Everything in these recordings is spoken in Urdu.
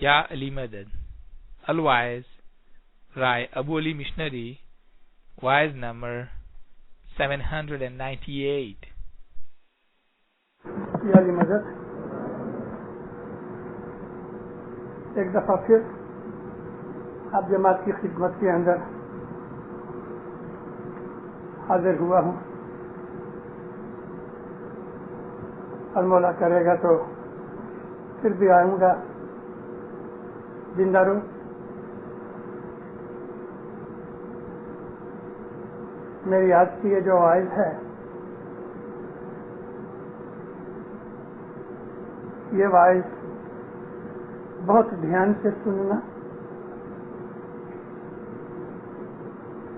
Ya Ali Madad. Al-Waiz, Rai Abu Ali Missionary, Wise number 798. یا علی مدد ایک دفعہ پھر اب جماعت کی خدمت کے اندر حاضر ہوا ہوں، اور مولا کرے گا تو پھر بھی آؤں گا. زندہ رہو. میری آج کی یہ جو وائز ہے یہ وائز بہت دھیان سے سننا،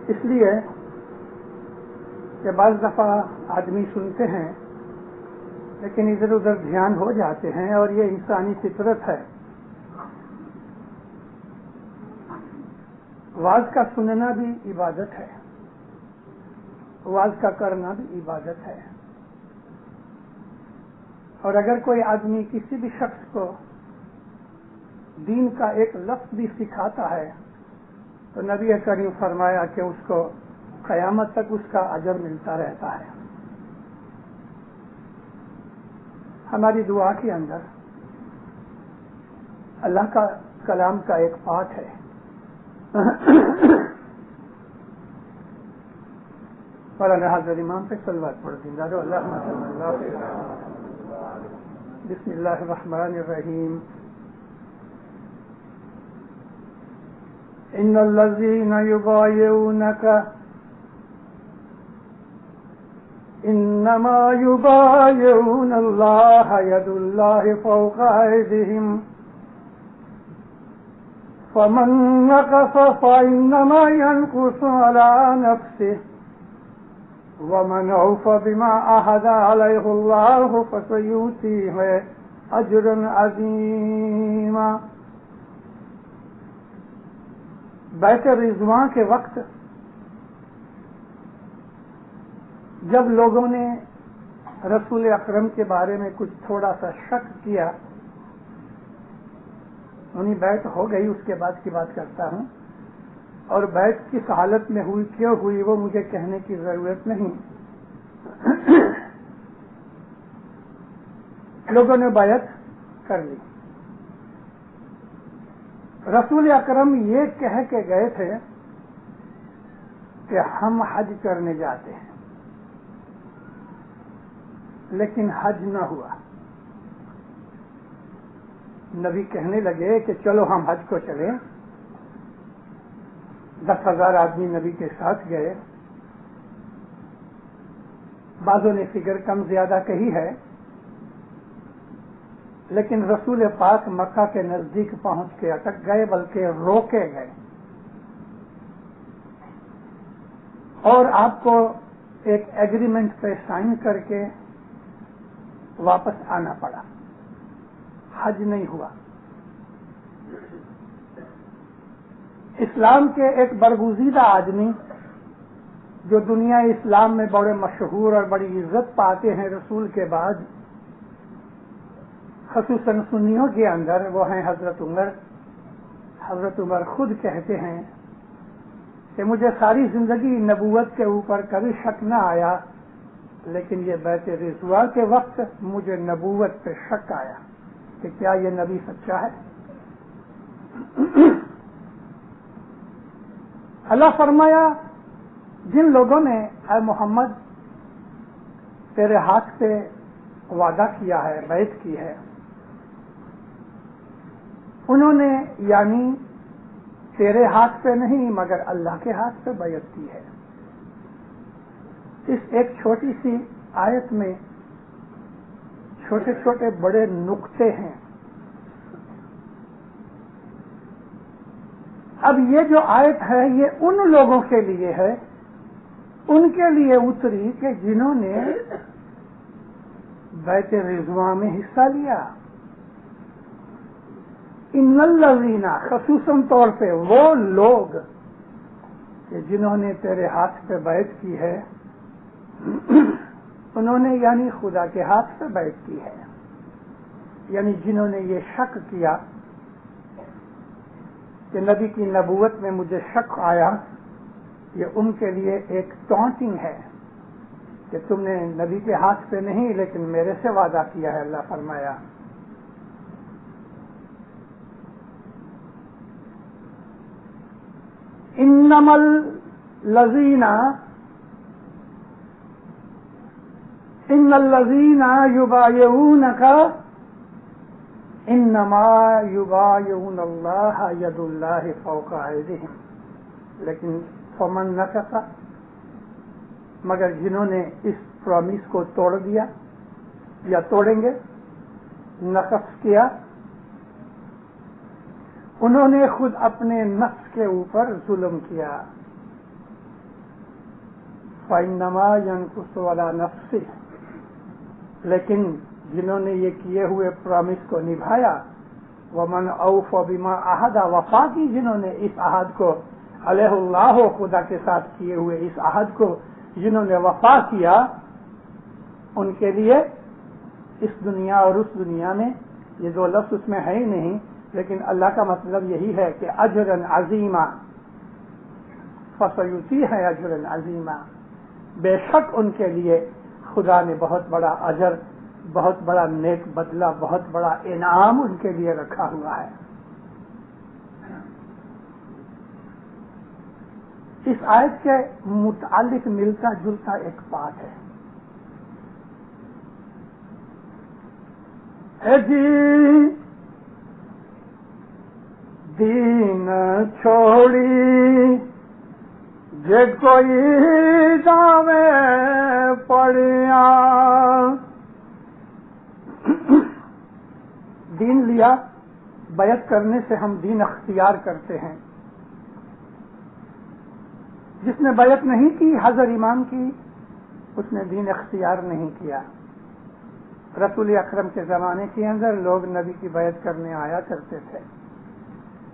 اس لیے کہ بعض دفعہ آدمی سنتے ہیں لیکن ادھر ادھر دھیان ہو جاتے ہیں، اور یہ انسانی فطرت ہے. واز کا سننا بھی عبادت ہے، واز کا کرنا بھی عبادت ہے. اور اگر کوئی آدمی کسی بھی شخص کو دین کا ایک لفظ بھی سکھاتا ہے تو نبی کریم فرمایا کہ اس کو قیامت تک اس کا اجر ملتا رہتا ہے. ہماری دعا کے اندر اللہ کا کلام کا ایک پارٹ ہے. مولانا حضرت امام پہ صلوات پڑھ دیں. اللہم صل علی سیدنا بسم اللہ الرحمن الرحیم. ان الذین یبایعونک انما یبایعون اللہ ید اللہ فوق ایدیہم فمن نقص فإنما ينقص على نفسه ومن أوفى بما عهد عليه الله فسيؤتيه أجرا عظيما. بیت رضوان کے وقت جب لوگوں نے رسول اکرم کے بارے میں کچھ تھوڑا سا شک کیا، انہیں بیعت ہو گئی، اس کے بعد کی بات کرتا ہوں، اور بیعت کس حالت میں ہوئی، کیوں ہوئی، وہ مجھے کہنے کی ضرورت نہیں. لوگوں نے بیعت کر لی. رسول اکرم یہ کہہ کے گئے تھے کہ ہم حج کرنے جاتے ہیں، لیکن حج نہ ہوا. نبی کہنے لگے کہ چلو ہم حج کو چلیں. 10,000 آدمی نبی کے ساتھ گئے. بعضوں نے فگر کم زیادہ کہی ہے، لیکن رسول پاک مکہ کے نزدیک پہنچ کے اٹک گئے، بلکہ روکے گئے، اور آپ کو ایک ایگریمنٹ پہ سائن کر کے واپس آنا پڑا. حج نہیں ہوا. اسلام کے ایک برگزیدہ آدمی جو دنیا اسلام میں بڑے مشہور اور بڑی عزت پاتے ہیں رسول کے بعد، خصوصاً سنیوں کے اندر، وہ ہیں حضرت عمر. حضرت عمر خود کہتے ہیں کہ مجھے ساری زندگی نبوت کے اوپر کبھی شک نہ آیا، لیکن یہ بیت رضوان کے وقت مجھے نبوت پہ شک آیا کہ کیا یہ نبی سچا ہے. اللہ فرمایا جن لوگوں نے اے محمد تیرے ہاتھ پہ وعدہ کیا ہے، بیعت کی ہے، انہوں نے یعنی تیرے ہاتھ پہ نہیں مگر اللہ کے ہاتھ پہ بیعت کی ہے. اس ایک چھوٹی سی آیت میں چھوٹے چھوٹے بڑے نقطے ہیں. اب یہ جو آیت ہے یہ ان لوگوں کے لیے ہے، ان کے لیے اتری کہ جنہوں نے بیت رضوان میں حصہ لیا. ان الذین، خصوصاً طور پہ وہ لوگ کہ جنہوں نے تیرے ہاتھ پہ بیعت کی ہے، انہوں نے یعنی خدا کے ہاتھ پہ بیعت کی ہے. یعنی جنہوں نے یہ شک کیا کہ نبی کی نبوت میں مجھے شک آیا، یہ ان کے لیے ایک ٹانٹنگ ہے کہ تم نے نبی کے ہاتھ پہ نہیں لیکن میرے سے وعدہ کیا ہے۔ اللہ فرمایا انما الذین یبایعونک انما یبایعون اللہ ید اللہ فوق ایدیہم، لیکن فمن نکث، مگر جنہوں نے اس پرامیس کو توڑ دیا یا توڑیں گے، نقص کیا، انہوں نے خود اپنے نفس کے اوپر ظلم کیا۔ فإنما ينقص على نفسه، لیکن جنہوں نے یہ کیے ہوئے پرامیس کو نبھایا، ومن اوفى بما عہد، وفا کی جنہوں نے اس عہد کو، علیہ اللہ، خدا کے ساتھ کیے ہوئے اس عہد کو جنہوں نے وفا کیا، ان کے لیے اس دنیا اور اس دنیا میں، یہ دو لفظ اس میں ہے ہی نہیں، لیکن اللہ کا مطلب یہی ہے کہ اجرا عظیما، فسیؤتیہ اجرا عظیما، بے شک ان کے لیے خدا نے بہت بڑا اجر، بہت بڑا نیک بدلہ، بہت بڑا انعام ان کے لیے رکھا ہوا ہے۔ اس آیت کے متعلق ملتا جلتا ایک بات ہے، اے جی دین چھوڑی جے کوئی داوے پڑیا، دین لیا، بیعت کرنے سے ہم دین اختیار کرتے ہیں۔ جس نے بیعت نہیں کی، حضر امام کی، اس نے دین اختیار نہیں کیا۔ رسول اکرم کے زمانے کے اندر لوگ نبی کی بیعت کرنے آیا کرتے تھے،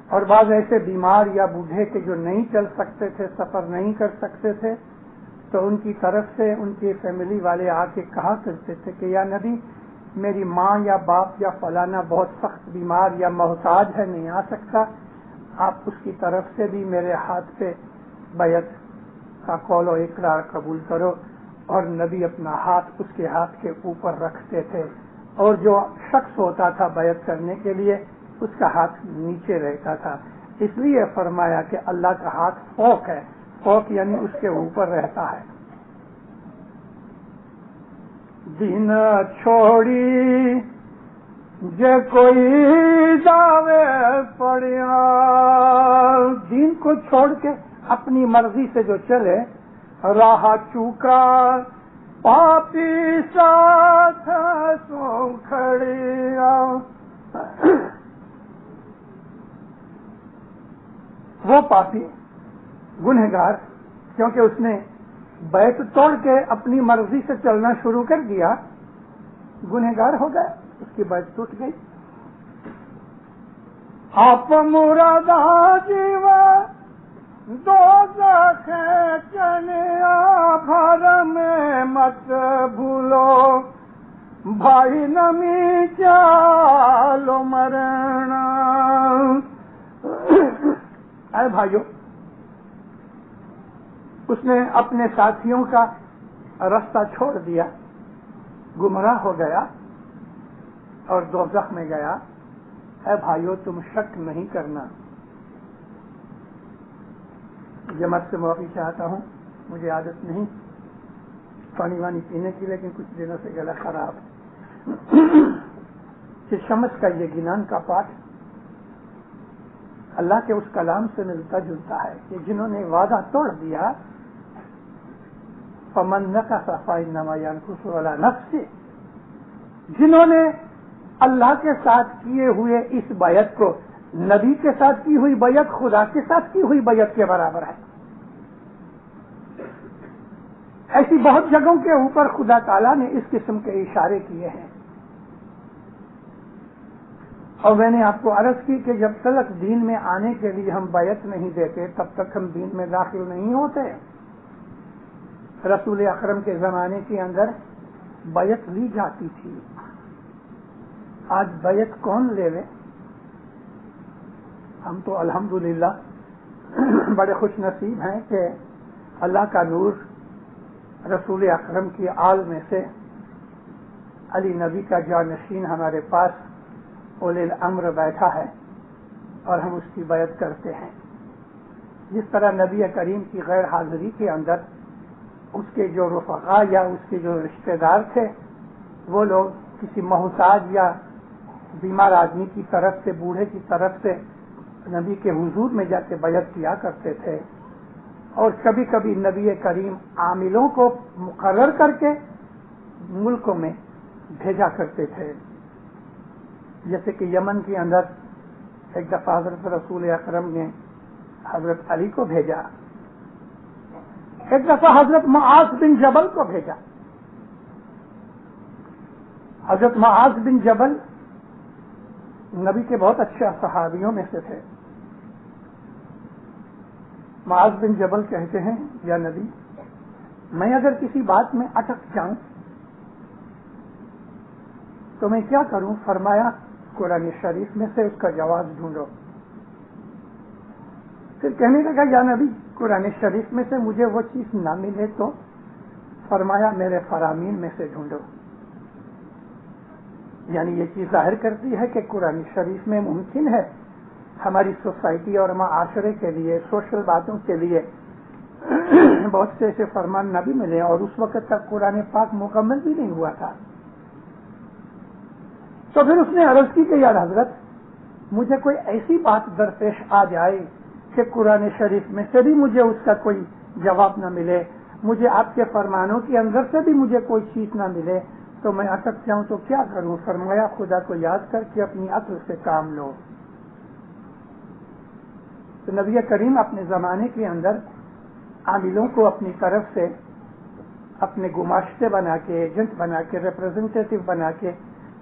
اور بعض ایسے بیمار یا بوڑھے کے جو نہیں چل سکتے تھے، سفر نہیں کر سکتے تھے، تو ان کی طرف سے ان کے فیملی والے آ کے کہا کرتے تھے کہ یا نبی، میری ماں یا باپ یا فلانا بہت سخت بیمار یا محتاج ہے، نہیں آ سکتا، آپ اس کی طرف سے بھی میرے ہاتھ پہ بیعت کا قول و اقرار قبول کرو، اور نبی اپنا ہاتھ اس کے ہاتھ کے اوپر رکھتے تھے، اور جو شخص ہوتا تھا بیعت کرنے کے لیے اس کا ہاتھ نیچے رہتا تھا۔ اس لیے فرمایا کہ اللہ کا ہاتھ فوق ہے، فوق یعنی اس کے اوپر رہتا ہے۔ دین چھوڑی جے کوئی دعوے پڑیا، دین کو چھوڑ کے اپنی مرضی سے جو چلے، راہ چوکا پاپی ساتھ سو کھڑیا، وہ پاپی گنہگار، کیونکہ اس نے بیعت توڑ کے اپنی مرضی سے چلنا شروع کر دیا، گنہگار ہو گیا، اس کی بیعت ٹوٹ گئی۔ آپ مرادا جیوا دوزخ چلیا، بھرم مت بھولو بھائی نمی چالو مرنا۔ اے بھائیو، اس نے اپنے ساتھیوں کا راستہ چھوڑ دیا، گمراہ ہو گیا اور دوزخ میں گیا۔ اے بھائیو، تم شک نہیں کرنا۔ جماعت سے معافی چاہتا ہوں، مجھے عادت نہیں پانی وانی پینے کی، لیکن کچھ دنوں سے گلا خراب۔ کہ شمس کا یہ گنان کا پاٹ اللہ کے اس کلام سے ملتا جلتا ہے کہ جنہوں نے وعدہ توڑ دیا، فمن نقص فإنما ينقص على نفسه، جنہوں نے اللہ کے ساتھ کیے ہوئے اس بیعت کو، نبی کے ساتھ کی ہوئی بیعت خدا کے ساتھ کی ہوئی بیعت کے برابر ہے۔ ایسی بہت جگہوں کے اوپر خدا تعالیٰ نے اس قسم کے اشارے کیے ہیں، اور میں نے آپ کو عرض کی کہ جب تک دین میں آنے کے لیے ہم بیعت نہیں دیتے تب تک ہم دین میں داخل نہیں ہوتے۔ رسول اکرم کے زمانے کے اندر بیعت لی جاتی تھی، آج بیعت کون لے لے؟ ہم تو الحمدللہ بڑے خوش نصیب ہیں کہ اللہ کا نور رسول اکرم کی آل میں سے علی نبی کا جانشین ہمارے پاس اولی الامر بیٹھا ہے اور ہم اس کی بیعت کرتے ہیں. جس طرح نبی کریم کی غیر حاضری کے اندر اس کے جو رفقا یا اس کے جو رشتہ دار تھے وہ لوگ کسی محتاج یا بیمار آدمی کی طرف سے، بوڑھے کی طرف سے نبی کے حضور میں جا کے بیعت کیا کرتے تھے، اور کبھی کبھی نبی کریم عاملوں کو مقرر کر کے ملکوں میں بھیجا کرتے تھے. جیسے کہ یمن کے اندر ایک دفعہ حضرت رسول اکرم نے حضرت علی کو بھیجا، ایک دفعہ حضرت معاذ بن جبل کو بھیجا. حضرت معاذ بن جبل نبی کے بہت اچھے صحابیوں میں سے تھے. معاذ بن جبل کہتے ہیں، یا نبی، میں اگر کسی بات میں اٹک جاؤں تو میں کیا کروں؟ فرمایا قرآن شریف میں سے اس کا جواز ڈھونڈو. پھر کہنے لگا، یا نبی، قرآن شریف میں سے مجھے وہ چیز نہ ملے تو؟ فرمایا میرے فرامین میں سے ڈھونڈو. یعنی یہ چیز ظاہر کرتی ہے کہ قرآن شریف میں ممکن ہے ہماری سوسائٹی اور معاشرے کے لیے، سوشل باتوں کے لیے بہت سے ایسے فرمان نہ بھی ملے، اور اس وقت تک قرآن پاک مکمل بھی نہیں ہوا تھا. تو پھر اس نے عرض کی کہ یار حضرت، مجھے کوئی ایسی بات درپیش آ جائے کہ قرآن شریف میں سے بھی مجھے اس کا کوئی جواب نہ ملے، مجھے آپ کے فرمانوں کے اندر سے بھی مجھے کوئی چیز نہ ملے، تو میں اٹک جاؤں تو کیا کروں؟ فرمایا خدا کو یاد کر کے اپنی عقل سے کام لو. تو نبی کریم اپنے زمانے کے اندر عاملوں کو اپنی طرف سے اپنے گماشتے بنا کے، ایجنٹ بنا کے، ریپرزنٹیٹو بنا کے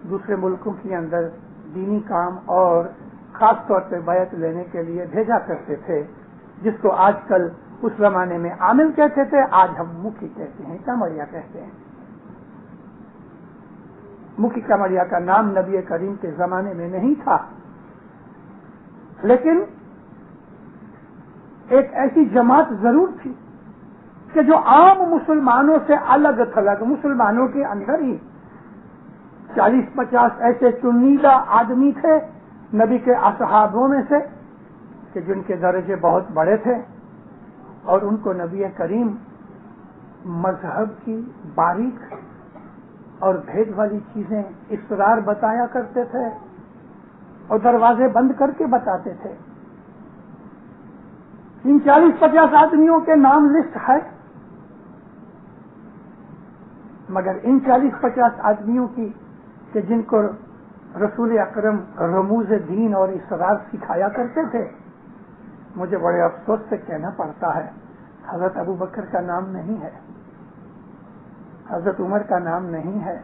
دوسرے ملکوں کے اندر دینی کام اور خاص طور پہ بیعت لینے کے لیے بھیجا کرتے تھے، جس کو آج کل اس زمانے میں عامل کہتے تھے، آج ہم مکھی کہتے ہیں، کمریا کہتے ہیں. مکھی کمریا کا نام نبی کریم کے زمانے میں نہیں تھا، لیکن ایک ایسی جماعت ضرور تھی کہ جو عام مسلمانوں سے الگ تھلگ، مسلمانوں کے اندر ہی 40-50 ایسے چنیدہ آدمی تھے نبی کے اصحابوں میں سے کہ جن کے درجے بہت بڑے تھے، اور ان کو نبی کریم مذہب کی باریک اور بھید والی چیزیں اسرار بتایا کرتے تھے اور دروازے بند کر کے بتاتے تھے. ان 40-50 آدمیوں کے نام لسٹ ہے، مگر ان 40-50 آدمیوں کی کہ جن کو رسول اکرم رموز دین اور اسرار سکھایا کرتے تھے، مجھے بڑے افسوس سے کہنا پڑتا ہے حضرت ابو بکر کا نام نہیں ہے، حضرت عمر کا نام نہیں ہے،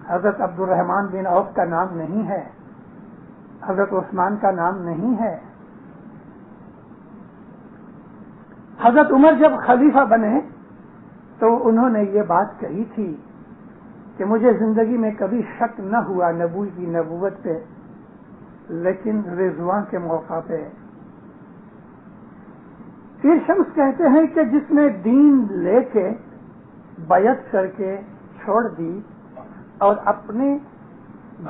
حضرت عبد الرحمن بن عوف کا نام نہیں ہے، حضرت عثمان کا نام نہیں ہے. حضرت عمر جب خلیفہ بنے تو انہوں نے یہ بات کہی تھی کہ مجھے زندگی میں کبھی شک نہ ہوا نبوی کی نبوت پہ، لیکن رضوان کے موقع پہ. پیر شمس کہتے ہیں کہ جس نے دین لے کے بیعت کر کے چھوڑ دی اور اپنے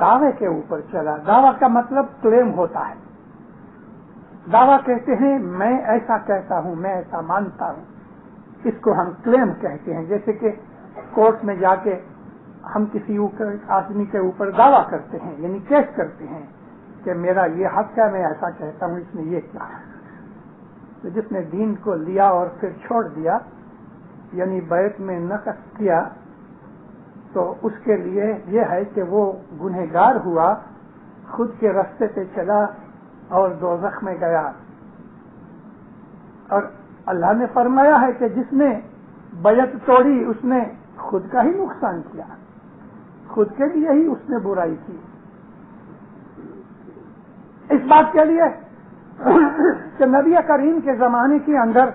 دعوے کے اوپر چلا، دعویٰ کا مطلب کلیم ہوتا ہے. دعویٰ کہتے ہیں میں ایسا کہتا ہوں، میں ایسا مانتا ہوں، اس کو ہم کلیم کہتے ہیں. جیسے کہ کورٹ میں جا کے ہم کسی آدمی کے اوپر دعویٰ کرتے ہیں، یعنی کیس کرتے ہیں کہ میرا یہ حق ہے، میں ایسا کہتا ہوں، اس نے یہ کیا. تو جس نے دین کو لیا اور پھر چھوڑ دیا، یعنی بیعت میں نقص کیا، تو اس کے لیے یہ ہے کہ وہ گنہگار ہوا، خود کے راستے پہ چلا اور دوزخ میں گیا. اور اللہ نے فرمایا ہے کہ جس نے بیعت توڑی اس نے خود کا ہی نقصان کیا، خود کے لیے ہی اس نے برائی کی. اس بات کے لیے کہ نبی کریم کے زمانے کے اندر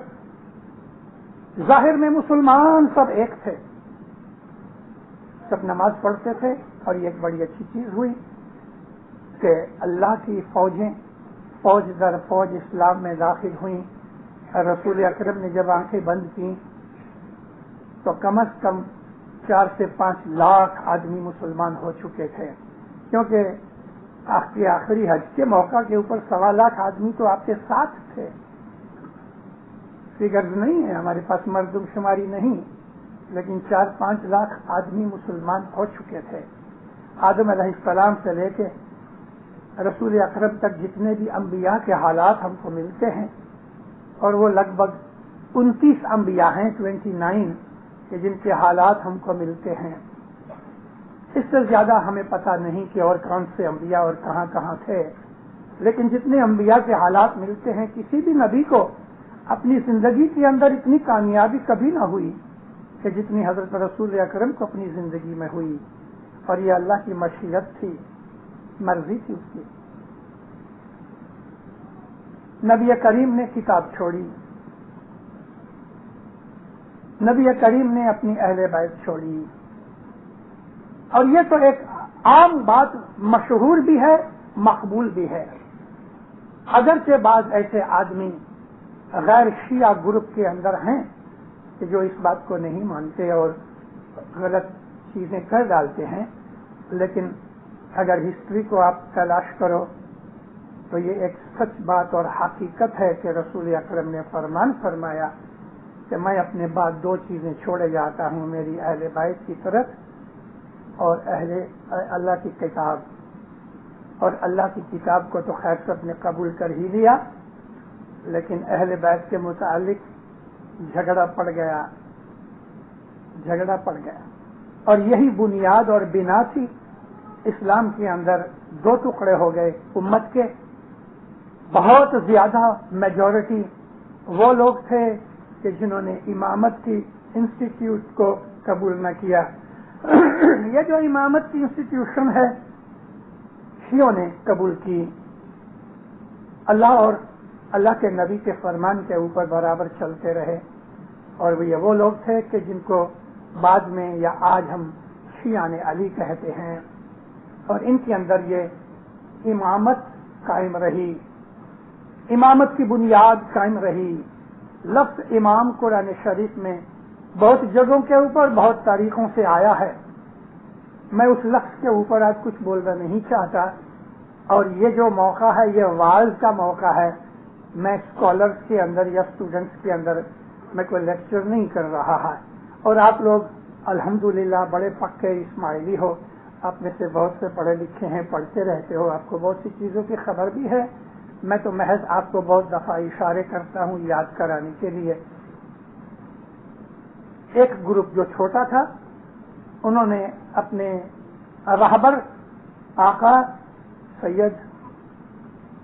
ظاہر میں مسلمان سب ایک تھے، سب نماز پڑھتے تھے، اور یہ ایک بڑی اچھی چیز ہوئی کہ اللہ کی فوجیں فوج در فوج اسلام میں داخل ہوئیں. رسول اکرم نے جب آنکھیں بند کی تو کم از کم 4 سے 5 لاکھ آدمی مسلمان ہو چکے تھے، کیونکہ آپ کے آخری حج کے موقع کے اوپر 1.25 لاکھ آدمی تو آپ کے ساتھ تھے. فگرز نہیں ہے ہمارے پاس، مردم شماری نہیں، لیکن 4-5 لاکھ آدمی مسلمان ہو چکے تھے. آدم علیہ السلام سے لے کے رسول اکرم تک جتنے بھی انبیاء کے حالات ہم کو ملتے ہیں، اور وہ لگ بھگ 29 انبیاء ہیں، 29 کہ جن کے حالات ہم کو ملتے ہیں. اس سے زیادہ ہمیں پتہ نہیں کہ اور کون سے انبیاء اور کہاں کہاں تھے، لیکن جتنے انبیاء کے حالات ملتے ہیں، کسی بھی نبی کو اپنی زندگی کے اندر اتنی کامیابی کبھی نہ ہوئی کہ جتنی حضرت رسول اکرم کو اپنی زندگی میں ہوئی. اور یہ اللہ کی مشیت تھی، مرضی تھی اس کی. نبی کریم نے کتاب چھوڑی، نبی کریم نے اپنی اہل بیت چھوڑی، اور یہ تو ایک عام بات، مشہور بھی ہے، مقبول بھی ہے. اگرچہ بعض ایسے آدمی غیر شیعہ گروپ کے اندر ہیں کہ جو اس بات کو نہیں مانتے اور غلط چیزیں کر ڈالتے ہیں، لیکن اگر ہسٹری کو آپ تلاش کرو تو یہ ایک سچ بات اور حقیقت ہے کہ رسول اکرم نے فرمان فرمایا کہ میں اپنے بعد 2 چیزیں چھوڑے جاتا ہوں، میری اہل بیت کی طرف اور اللہ کی کتاب. اور اللہ کی کتاب کو تو خیر سب نے قبول کر ہی لیا، لیکن اہل بیت کے متعلق جھگڑا پڑ گیا. اور یہی بنیاد اور بنا تھی. اسلام کے اندر 2 ٹکڑے ہو گئے امت کے. بہت زیادہ میجورٹی وہ لوگ تھے کہ جنہوں نے امامت کی انسٹیٹیوٹ کو قبول نہ کیا. یہ جو امامت کی انسٹیٹیوشن ہے شیعوں نے قبول کی. اللہ اور اللہ کے نبی کے فرمان کے اوپر برابر چلتے رہے، اور یہ وہ لوگ تھے کہ جن کو بعد میں یا آج ہم شیعان علی کہتے ہیں، اور ان کے اندر یہ امامت قائم رہی، امامت کی بنیاد قائم رہی. لفظ امام قرآن شریف میں بہت جگہوں کے اوپر بہت تاریخوں سے آیا ہے. میں اس لفظ کے اوپر آج کچھ بولنا نہیں چاہتا، اور یہ جو موقع ہے یہ واعظ کا موقع ہے. میں اسکالرز کے اندر یا اسٹوڈنٹس کے اندر میں کوئی لیکچر نہیں کر رہا ہے. اور آپ لوگ الحمدللہ بڑے پکے اسماعیلی ہو، آپ میں سے بہت سے پڑھے لکھے ہیں، پڑھتے رہتے ہو، آپ کو بہت سی چیزوں کی خبر بھی ہے. میں تو محض آپ کو بہت دفعہ اشارے کرتا ہوں یاد کرانے کے لیے. ایک گروپ جو چھوٹا تھا، انہوں نے اپنے رہبر آقا سید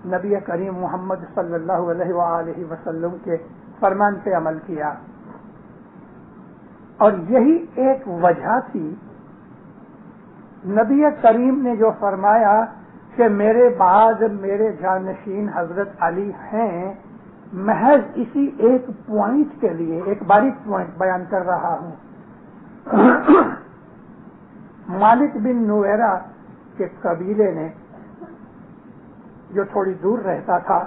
نبی کریم محمد صلی اللہ علیہ وآلہ وسلم کے فرمان پہ عمل کیا. اور یہی ایک وجہ تھی نبی کریم نے جو فرمایا کہ میرے بعد میرے جانشین حضرت علی ہیں. محض اسی ایک پوائنٹ کے لیے ایک باریک پوائنٹ بیان کر رہا ہوں. مالک بن نویرہ کے قبیلے نے، جو تھوڑی دور رہتا تھا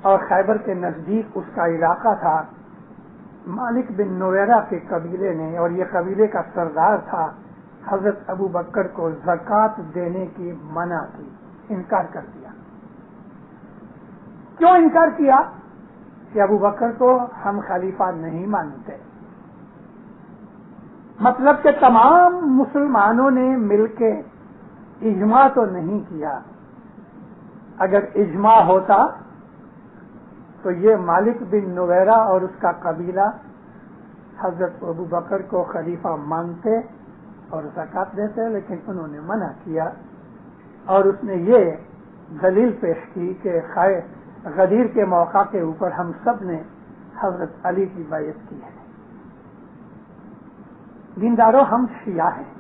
اور خیبر کے نزدیک اس کا علاقہ تھا، مالک بن نویرہ کے قبیلے نے، اور یہ قبیلے کا سردار تھا، حضرت ابو بکر کو زکوٰۃ دینے کی منع کی، انکار کر دیا. کیوں انکار کیا؟ کہ ابو بکر کو ہم خلیفہ نہیں مانتے. مطلب کہ تمام مسلمانوں نے مل کے اجماع تو نہیں کیا. اگر اجماع ہوتا تو یہ مالک بن نویرہ اور اس کا قبیلہ حضرت ابو بکر کو خلیفہ مانتے اور زکوٰۃ دیتے، لیکن انہوں نے منع کیا. اور اس نے یہ دلیل پیش کی کہ غدیر کے موقع کے اوپر ہم سب نے حضرت علی کی بیعت کی ہے. دینداروں، ہم شیعہ ہیں،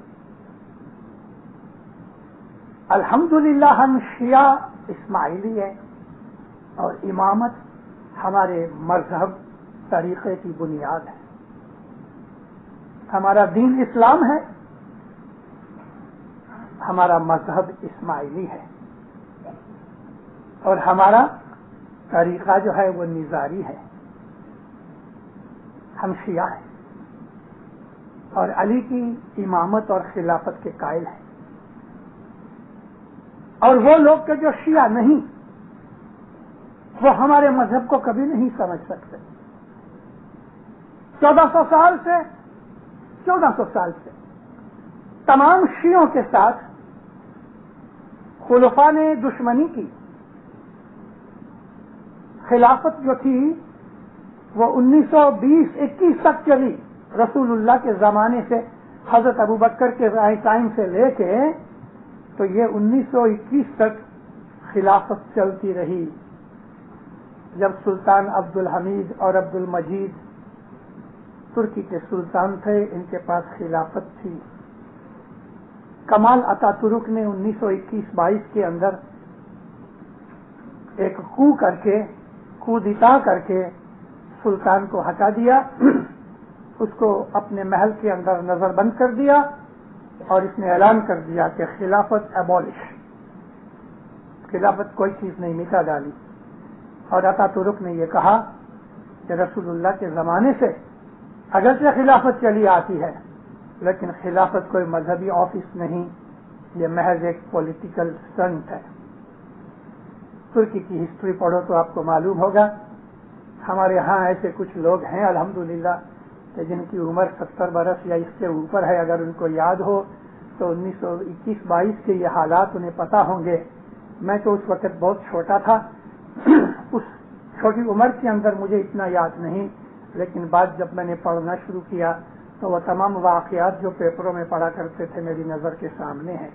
الحمدللہ ہم شیعہ اسماعیلی ہیں، اور امامت ہمارے مذہب طریقے کی بنیاد ہے. ہمارا دین اسلام ہے، ہمارا مذہب اسماعیلی ہے. اور ہمارا طریقہ جو ہے وہ نظاری ہے، ہم شیعہ ہیں اور علی کی امامت اور خلافت کے قائل ہیں، اور وہ لوگ کہ جو شیعہ نہیں وہ ہمارے مذہب کو کبھی نہیں سمجھ سکتے۔ 1400 سال سے تمام شیعوں کے ساتھ خلفاء نے دشمنی کی۔ خلافت جو تھی وہ 1920-21 تک چلی، رسول اللہ کے زمانے سے، حضرت ابوبکر کے ٹائم سے لے کے تو یہ 1921 تک خلافت چلتی رہی، جب سلطان عبد الحمید اور عبد المجید ترکی کے سلطان تھے، ان کے پاس خلافت تھی۔ کمال اتا ترک نے 1921-22 کے اندر ایک کودتا کر کے سلطان کو ہٹا دیا، اس کو اپنے محل کے اندر نظر بند کر دیا، اور اس نے اعلان کر دیا کہ خلافت ایبولش، خلافت کوئی چیز نہیں، مٹا ڈالی۔ اور اتا ترک نے یہ کہا کہ رسول اللہ کے زمانے سے اگرچہ خلافت چلی آتی ہے لیکن خلافت کوئی مذہبی آفس نہیں، یہ محض ایک پولیٹیکل اسٹنٹ ہے۔ ترکی کی ہسٹری پڑھو تو آپ کو معلوم ہوگا، ہمارے ہاں ایسے کچھ لوگ ہیں الحمدللہ کہ جن کی عمر 70 برس یا اس سے اوپر ہے، اگر ان کو یاد ہو تو 1921-22 کے یہ حالات انہیں پتا ہوں گے۔ میں تو اس وقت بہت چھوٹا تھا، اس چھوٹی عمر کے اندر مجھے اتنا یاد نہیں، لیکن بعد جب میں نے پڑھنا شروع کیا تو وہ تمام واقعات جو پیپروں میں پڑھا کرتے تھے میری نظر کے سامنے ہیں۔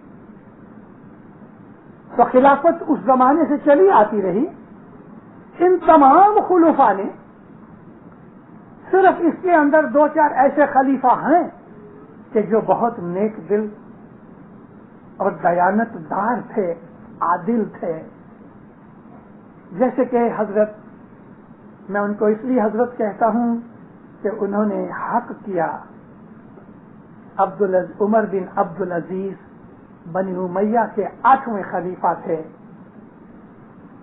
تو خلافت اس زمانے سے چلی آتی رہی۔ ان تمام خلفاء نے، صرف اس کے اندر 2-4 ایسے خلیفہ ہیں کہ جو بہت نیک دل اور دیانت دار تھے، عادل تھے، جیسے کہ حضرت، میں ان کو اس لیے حضرت کہتا ہوں کہ انہوں نے حق کیا۔ عمر بن عبد العزیز بنی امیہ کے 8ویں خلیفہ تھے۔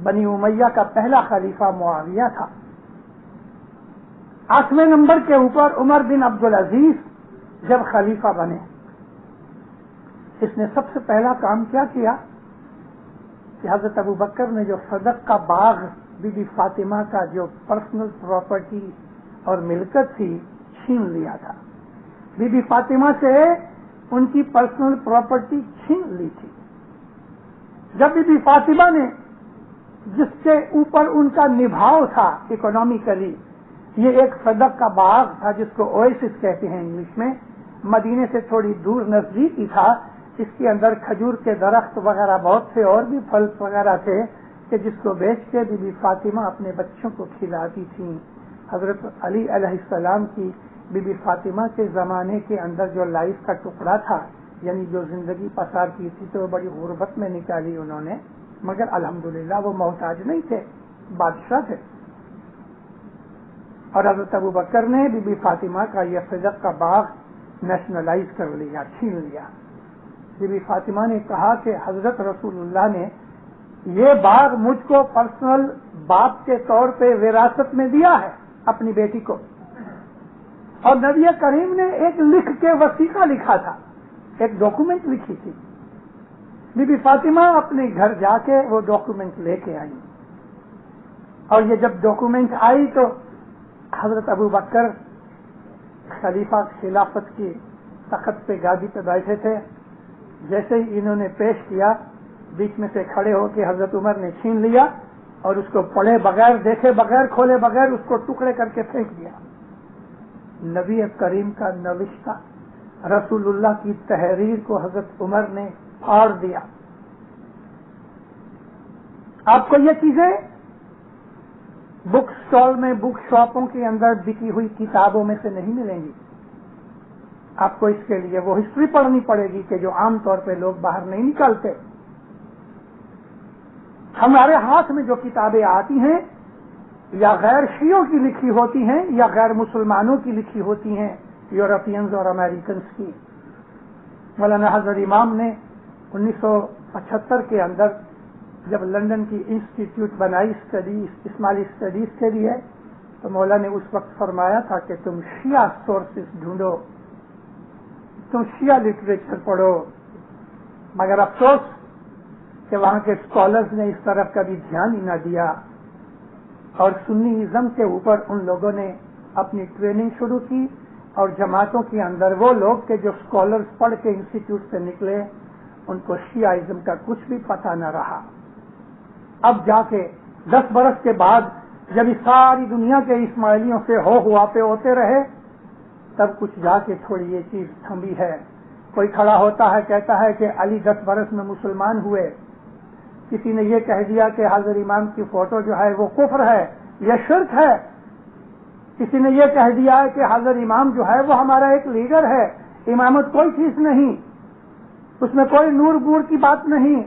بنی امیہ کا پہلا خلیفہ معاویہ تھا، 8ویں نمبر کے اوپر عمر بن عبد العزیز جب خلیفہ بنے، اس نے سب سے پہلا کام کیا کیا کہ حضرت ابوبکر نے جو صدق کا باغ بی بی فاطمہ کا جو پرسنل پراپرٹی اور ملکت تھی چھین لیا تھا، بی بی فاطمہ سے ان کی پرسنل پراپرٹی چھین لی تھی۔ جب بی بی فاطمہ نے، جس کے اوپر ان کا نبھاؤ تھا اکنامکلی، یہ ایک صدق کا باغ تھا جس کو اویسس کہتے ہیں انگلش میں، مدینے سے تھوڑی دور نزدیک ہی تھا، اس کے اندر کھجور کے درخت وغیرہ بہت تھے اور بھی پھل وغیرہ تھے کہ جس کو بیچ کے بی بی فاطمہ اپنے بچوں کو کھلاتی تھیں۔ حضرت علی علیہ السلام کی بی بی فاطمہ کے زمانے کے اندر جو لائف کا ٹکڑا تھا، یعنی جو زندگی پسار کی تھی، تو وہ بڑی غربت میں نکالی انہوں نے، مگر الحمدللہ وہ محتاج نہیں تھے، بادشاہ تھے۔ اور حضرت ابوبکر نے بی بی فاطمہ کا یہ صدق کا باغ نیشنلائز کر لیا، چھین لیا۔ بی بی فاطمہ نے کہا کہ حضرت رسول اللہ نے یہ باغ مجھ کو پرسنل باپ کے طور پہ وراثت میں دیا ہے اپنی بیٹی کو، اور نبی کریم نے ایک لکھ کے وثیقہ لکھا تھا، ایک ڈاکومنٹ لکھی تھی۔ بی بی فاطمہ اپنے گھر جا کے وہ ڈاکومنٹ لے کے آئی، اور یہ جب ڈاکومنٹ آئی تو حضرت ابوبکر خلیفہ خلافت کی تخت پہ گادی پہ بیٹھے تھے، جیسے ہی انہوں نے پیش کیا، بیچ میں سے کھڑے ہو کے حضرت عمر نے چھین لیا اور اس کو پڑھے بغیر، دیکھے بغیر، کھولے بغیر اس کو ٹکڑے کر کے پھینک دیا۔ نبی کریم کا نوشتہ، رسول اللہ کی تحریر کو حضرت عمر نے پھاڑ دیا۔ آپ کو یہ چیزیں بک سٹال میں، بک شاپوں کے اندر بکی ہوئی کتابوں میں سے نہیں ملیں گی، آپ کو اس کے لیے وہ ہسٹری پڑھنی پڑے گی کہ جو عام طور پہ لوگ باہر نہیں نکالتے۔ ہمارے ہاتھ میں جو کتابیں آتی ہیں یا غیر شیعوں کی لکھی ہوتی ہیں یا غیر مسلمانوں کی لکھی ہوتی ہیں، یورپینز اور امریکنز کی۔ مولانا حضرت امام نے 1975 کے اندر جب لندن کی انسٹیٹیوٹ بنائی اسماعیلی اسٹڈیز کے لیے تو مولا نے اس وقت فرمایا تھا کہ تم شیعہ سورسز ڈھونڈو، تم شیعہ لٹریچر پڑھو، مگر افسوس کہ وہاں کے اسکالرز نے اس طرف کبھی دھیان ہی نہ دیا، اور سنی ازم کے اوپر ان لوگوں نے اپنی ٹریننگ شروع کی، اور جماعتوں کے اندر وہ لوگ کہ جو اسکالرز پڑھ کے انسٹیٹیوٹ سے نکلے ان کو شیعہ کا کچھ بھی پتہ نہ رہا۔ اب جا کے 10 برس کے بعد جب اس ساری دنیا کے اسماعیلیوں سے ہوا پہ ہوتے رہے تب کچھ جا کے تھوڑی یہ چیز تھمی ہے۔ کوئی کھڑا ہوتا ہے کہتا ہے کہ علی 10 برس میں مسلمان ہوئے، کسی نے یہ کہہ دیا کہ حضرت امام کی فوٹو جو ہے وہ کفر ہے، یہ شرک ہے، کسی نے یہ کہہ دیا ہے کہ حضرت امام جو ہے وہ ہمارا ایک لیڈر ہے، امامت کوئی چیز نہیں، اس میں کوئی نور بور کی بات نہیں،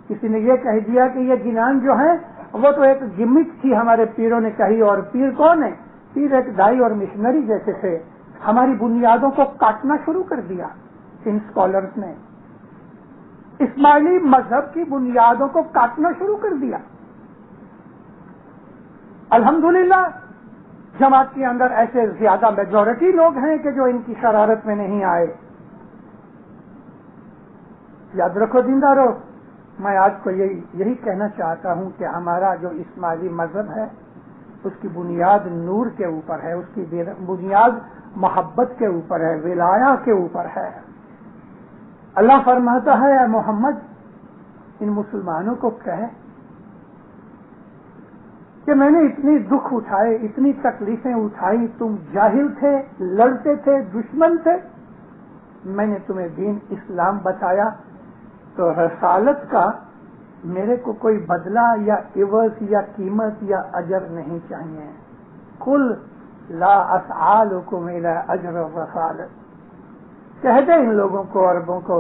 کسی نے یہ کہہ دیا کہ یہ جنان جو ہے وہ تو ایک گمک تھی ہمارے پیروں نے کہی، اور پیر کون ہے؟ پیر ایک دائی اور مشنری جیسے تھے۔ ہماری بنیادوں کو کاٹنا شروع کر دیا ان اسکالرز نے، اسماعیلی مذہب کی بنیادوں کو کاٹنا شروع کر دیا۔ الحمدللہ جماعت کے اندر ایسے زیادہ میجورٹی لوگ ہیں کہ جو ان کی شرارت میں نہیں آئے۔ یاد رکھو دیندارو، میں آج کو یہی کہنا چاہتا ہوں کہ ہمارا جو اسماعیلی مذہب ہے اس کی بنیاد نور کے اوپر ہے، اس کی بنیاد محبت کے اوپر ہے، ولایہ کے اوپر ہے۔ اللہ فرماتا ہے اے محمد ان مسلمانوں کو کہے کہ میں نے اتنی دکھ اٹھائے، اتنی تکلیفیں اٹھائی، تم جاہل تھے، لڑتے تھے، دشمن تھے، میں نے تمہیں دین اسلام بتایا، تو رسالت کا میرے کو کوئی بدلہ یا عوض یا قیمت یا اجر نہیں چاہیے۔ قل لا اسألکم الا اجر الرسالت، کہہ دے ان لوگوں کو، عربوں کو،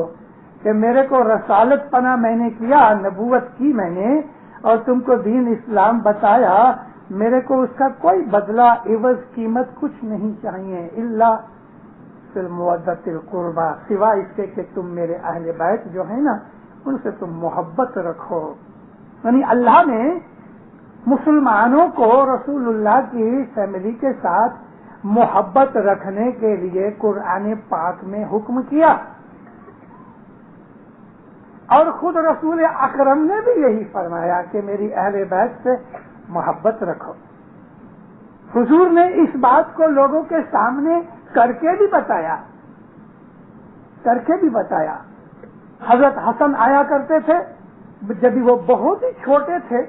کہ میرے کو رسالت پناہ میں نے کیا، نبوت کی میں نے، اور تم کو دین اسلام بتایا، میرے کو اس کا کوئی بدلہ عوض قیمت کچھ نہیں چاہیے، الا فی المودۃ القربہ، سوا اس کے کہ تم میرے اہل بیت جو ہیں نا ان سے تم محبت رکھو۔ یعنی اللہ نے مسلمانوں کو رسول اللہ کی فیملی کے ساتھ محبت رکھنے کے لیے قرآن پاک میں حکم کیا، اور خود رسول اکرم نے بھی یہی فرمایا کہ میری اہل بیت سے محبت رکھو۔ حضور نے اس بات کو لوگوں کے سامنے کر کے بھی بتایا۔ حضرت حسن آیا کرتے تھے، جب وہ بہت ہی چھوٹے تھے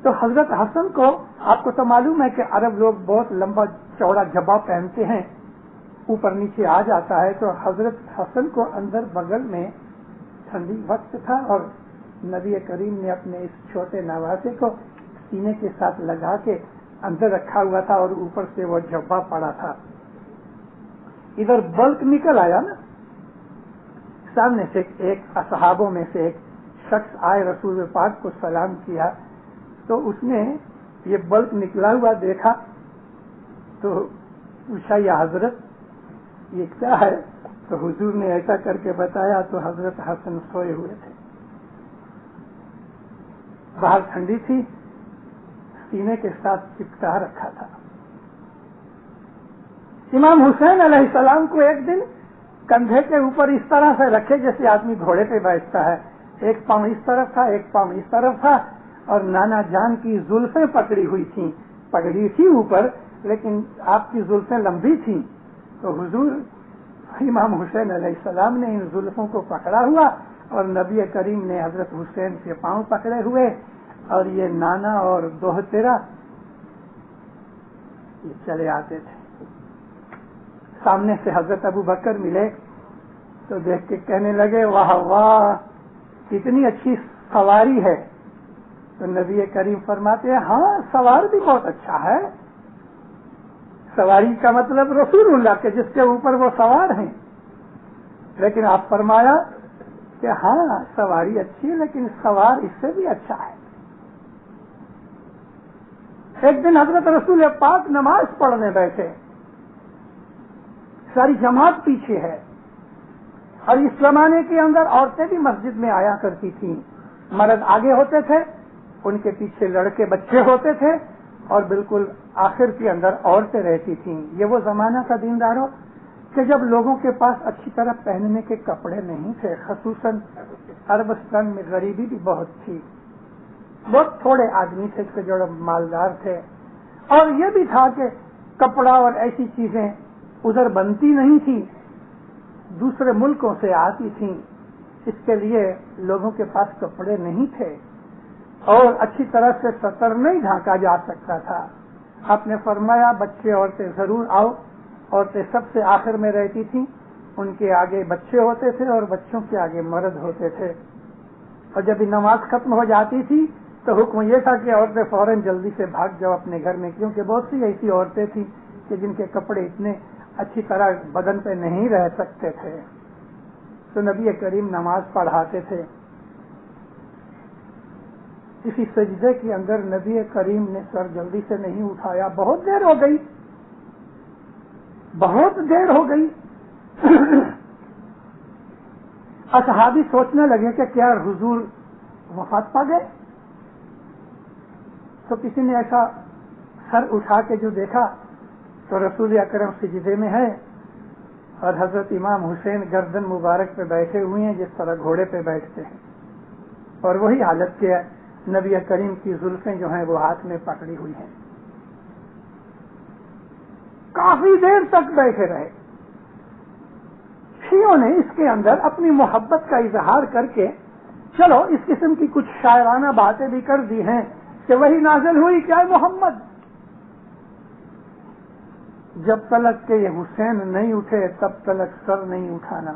تو حضرت حسن کو، آپ کو تو معلوم ہے کہ عرب لوگ بہت لمبا چوڑا جبہ پہنتے ہیں، اوپر نیچے آ جاتا ہے، تو حضرت حسن کو اندر بغل میں ٹھنڈی وقت تھا اور نبی کریم نے اپنے اس چھوٹے نواسے کو سینے کے ساتھ لگا کے اندر رکھا ہوا تھا اور اوپر سے وہ جبہ پڑا تھا۔ ادھر بلک نکل آیا نا، سامنے سے ایک اصحابوں میں سے ایک شخص آئے، رسول پاک کو سلام کیا، تو اس نے یہ بلک نکلا ہوا دیکھا تو پوچھا یا حضرت یہ کیا ہے؟ تو حضور نے ایسا کر کے بتایا، تو حضرت حسن سوئے ہوئے تھے، باہر ٹھنڈی تھی، سینے کے ساتھ چپکا رکھا تھا۔ امام حسین علیہ السلام کو ایک دن کندھے کے اوپر اس طرح سے رکھے جیسے آدمی گھوڑے پہ بیٹھتا ہے، ایک پاؤں اس طرف تھا، ایک پاؤں اس طرف تھا، اور نانا جان کی زلفیں پکڑی ہوئی تھیں، پگڑی تھی اوپر لیکن آپ کی زلفیں لمبی تھیں، تو حضور امام حسین علیہ السلام نے ان زلفوں کو پکڑا ہوا اور نبی کریم نے حضرت حسین کے پاؤں پکڑے ہوئے، اور یہ نانا اور دوہترا یہ چلے آتے تھے۔ سامنے سے حضرت ابو بکر ملے تو دیکھ کے کہنے لگے واہ واہ کتنی اچھی سواری ہے، تو نبی کریم فرماتے ہیں ہاں سوار بھی بہت اچھا ہے، سواری کا مطلب رسول اللہ کے جس کے اوپر وہ سوار ہیں، لیکن آپ فرمایا کہ ہاں سواری اچھی ہے لیکن سوار اس سے بھی اچھا ہے۔ ایک دن حضرت رسول پاک نماز پڑھنے بیٹھے، ساری جماعت پیچھے ہے، اور اس زمانے کے اندر عورتیں بھی مسجد میں آیا کرتی تھیں، مرد آگے ہوتے تھے، ان کے پیچھے لڑکے بچے ہوتے تھے، اور بالکل آخر کے اندر عورتیں رہتی تھیں۔ یہ وہ زمانہ تھا دینداروں کہ جب لوگوں کے پاس اچھی طرح پہننے کے کپڑے نہیں تھے، خصوصاً عربستان میں غریبی بھی بہت تھی، بہت تھوڑے آدمی تھے کہ جو مالدار تھے، اور یہ بھی تھا کہ کپڑا اور ایسی چیزیں ادھر بنتی نہیں تھی، دوسرے ملکوں سے آتی تھیں، اس کے لیے لوگوں کے پاس کپڑے نہیں تھے، اور اچھی طرح سے سطر نہیں ڈھانکا جا سکتا تھا۔ آپ نے فرمایا بچے عورتیں ضرور آؤ، عورتیں سب سے آخر میں رہتی تھیں، ان کے آگے بچے ہوتے تھے اور بچوں کے آگے مرد ہوتے تھے، اور جب نماز ختم ہو جاتی تھی تو حکم یہ تھا کہ عورتیں فوراً جلدی سے بھاگ جاؤ اپنے گھر میں، کیونکہ بہت سی ایسی عورتیں تھیں کہ جن کے کپڑے اتنے اچھی طرح بدن پہ نہیں رہ سکتے تھے، تو نبی کریم نماز پڑھاتے تھے۔ کسی سجدے کے اندر نبی کریم نے سر جلدی سے نہیں اٹھایا، بہت دیر ہو گئی، بہت دیر ہو گئی۔ اصحابی سوچنے لگے کہ کیا حضور وفات پا گئے؟ تو کسی نے ایسا سر اٹھا کے جو دیکھا تو رسول اکرم سجدے میں ہے، اور حضرت امام حسین گردن مبارک پہ بیٹھے ہوئے ہیں جس طرح گھوڑے پہ بیٹھتے ہیں، اور وہی حالت کے نبی کریم کی زلفیں جو ہیں وہ ہاتھ میں پکڑی ہوئی ہیں۔ کافی دیر تک بیٹھے رہے۔ شیعوں نے اس کے اندر اپنی محبت کا اظہار کر کے چلو اس قسم کی کچھ شاعرانہ باتیں بھی کر دی ہیں کہ وہی نازل ہوئی کیا محمد، جب تلک کہ یہ حسین نہیں اٹھے تب تلک سر نہیں اٹھانا۔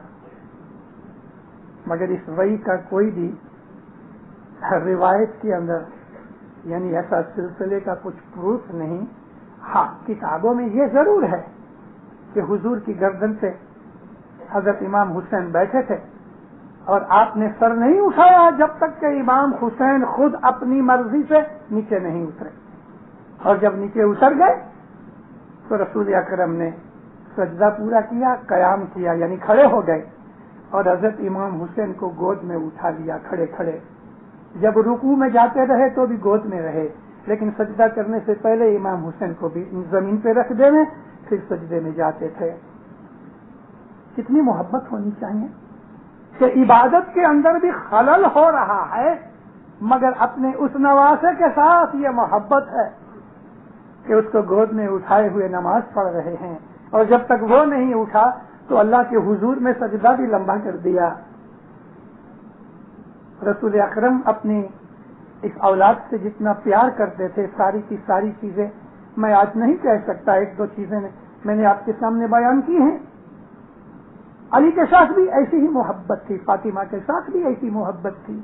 مگر اس وحی کا کوئی بھی روایت کے اندر یعنی ایسا سلسلے کا کچھ پروف نہیں۔ ہاں کتابوں میں یہ ضرور ہے کہ حضور کی گردن سے حضرت امام حسین بیٹھے تھے اور آپ نے سر نہیں اٹھایا جب تک کہ امام حسین خود اپنی مرضی سے نیچے نہیں اترے، اور جب نیچے اتر گئے تو رسول اکرم نے سجدہ پورا کیا، قیام کیا یعنی کھڑے ہو گئے، اور حضرت امام حسین کو گود میں اٹھا لیا کھڑے کھڑے۔ جب رکوع میں جاتے رہے تو بھی گود میں رہے، لیکن سجدہ کرنے سے پہلے امام حسین کو بھی زمین پہ رکھ دینے، پھر سجدے میں جاتے تھے۔ کتنی محبت ہونی چاہیے کہ عبادت کے اندر بھی خلل ہو رہا ہے، مگر اپنے اس نواسے کے ساتھ یہ محبت ہے کہ اس کو گود میں اٹھائے ہوئے نماز پڑھ رہے ہیں، اور جب تک وہ نہیں اٹھا تو اللہ کے حضور میں سجدہ بھی لمبا کر دیا۔ رسول اکرم اپنی اس اولاد سے جتنا پیار کرتے تھے، ساری کی ساری چیزیں میں آج نہیں کہہ سکتا، ایک دو چیزیں میں نے آپ کے سامنے بیان کی ہیں۔ علی کے ساتھ بھی ایسی ہی محبت تھی، فاطمہ کے ساتھ بھی ایسی محبت تھی،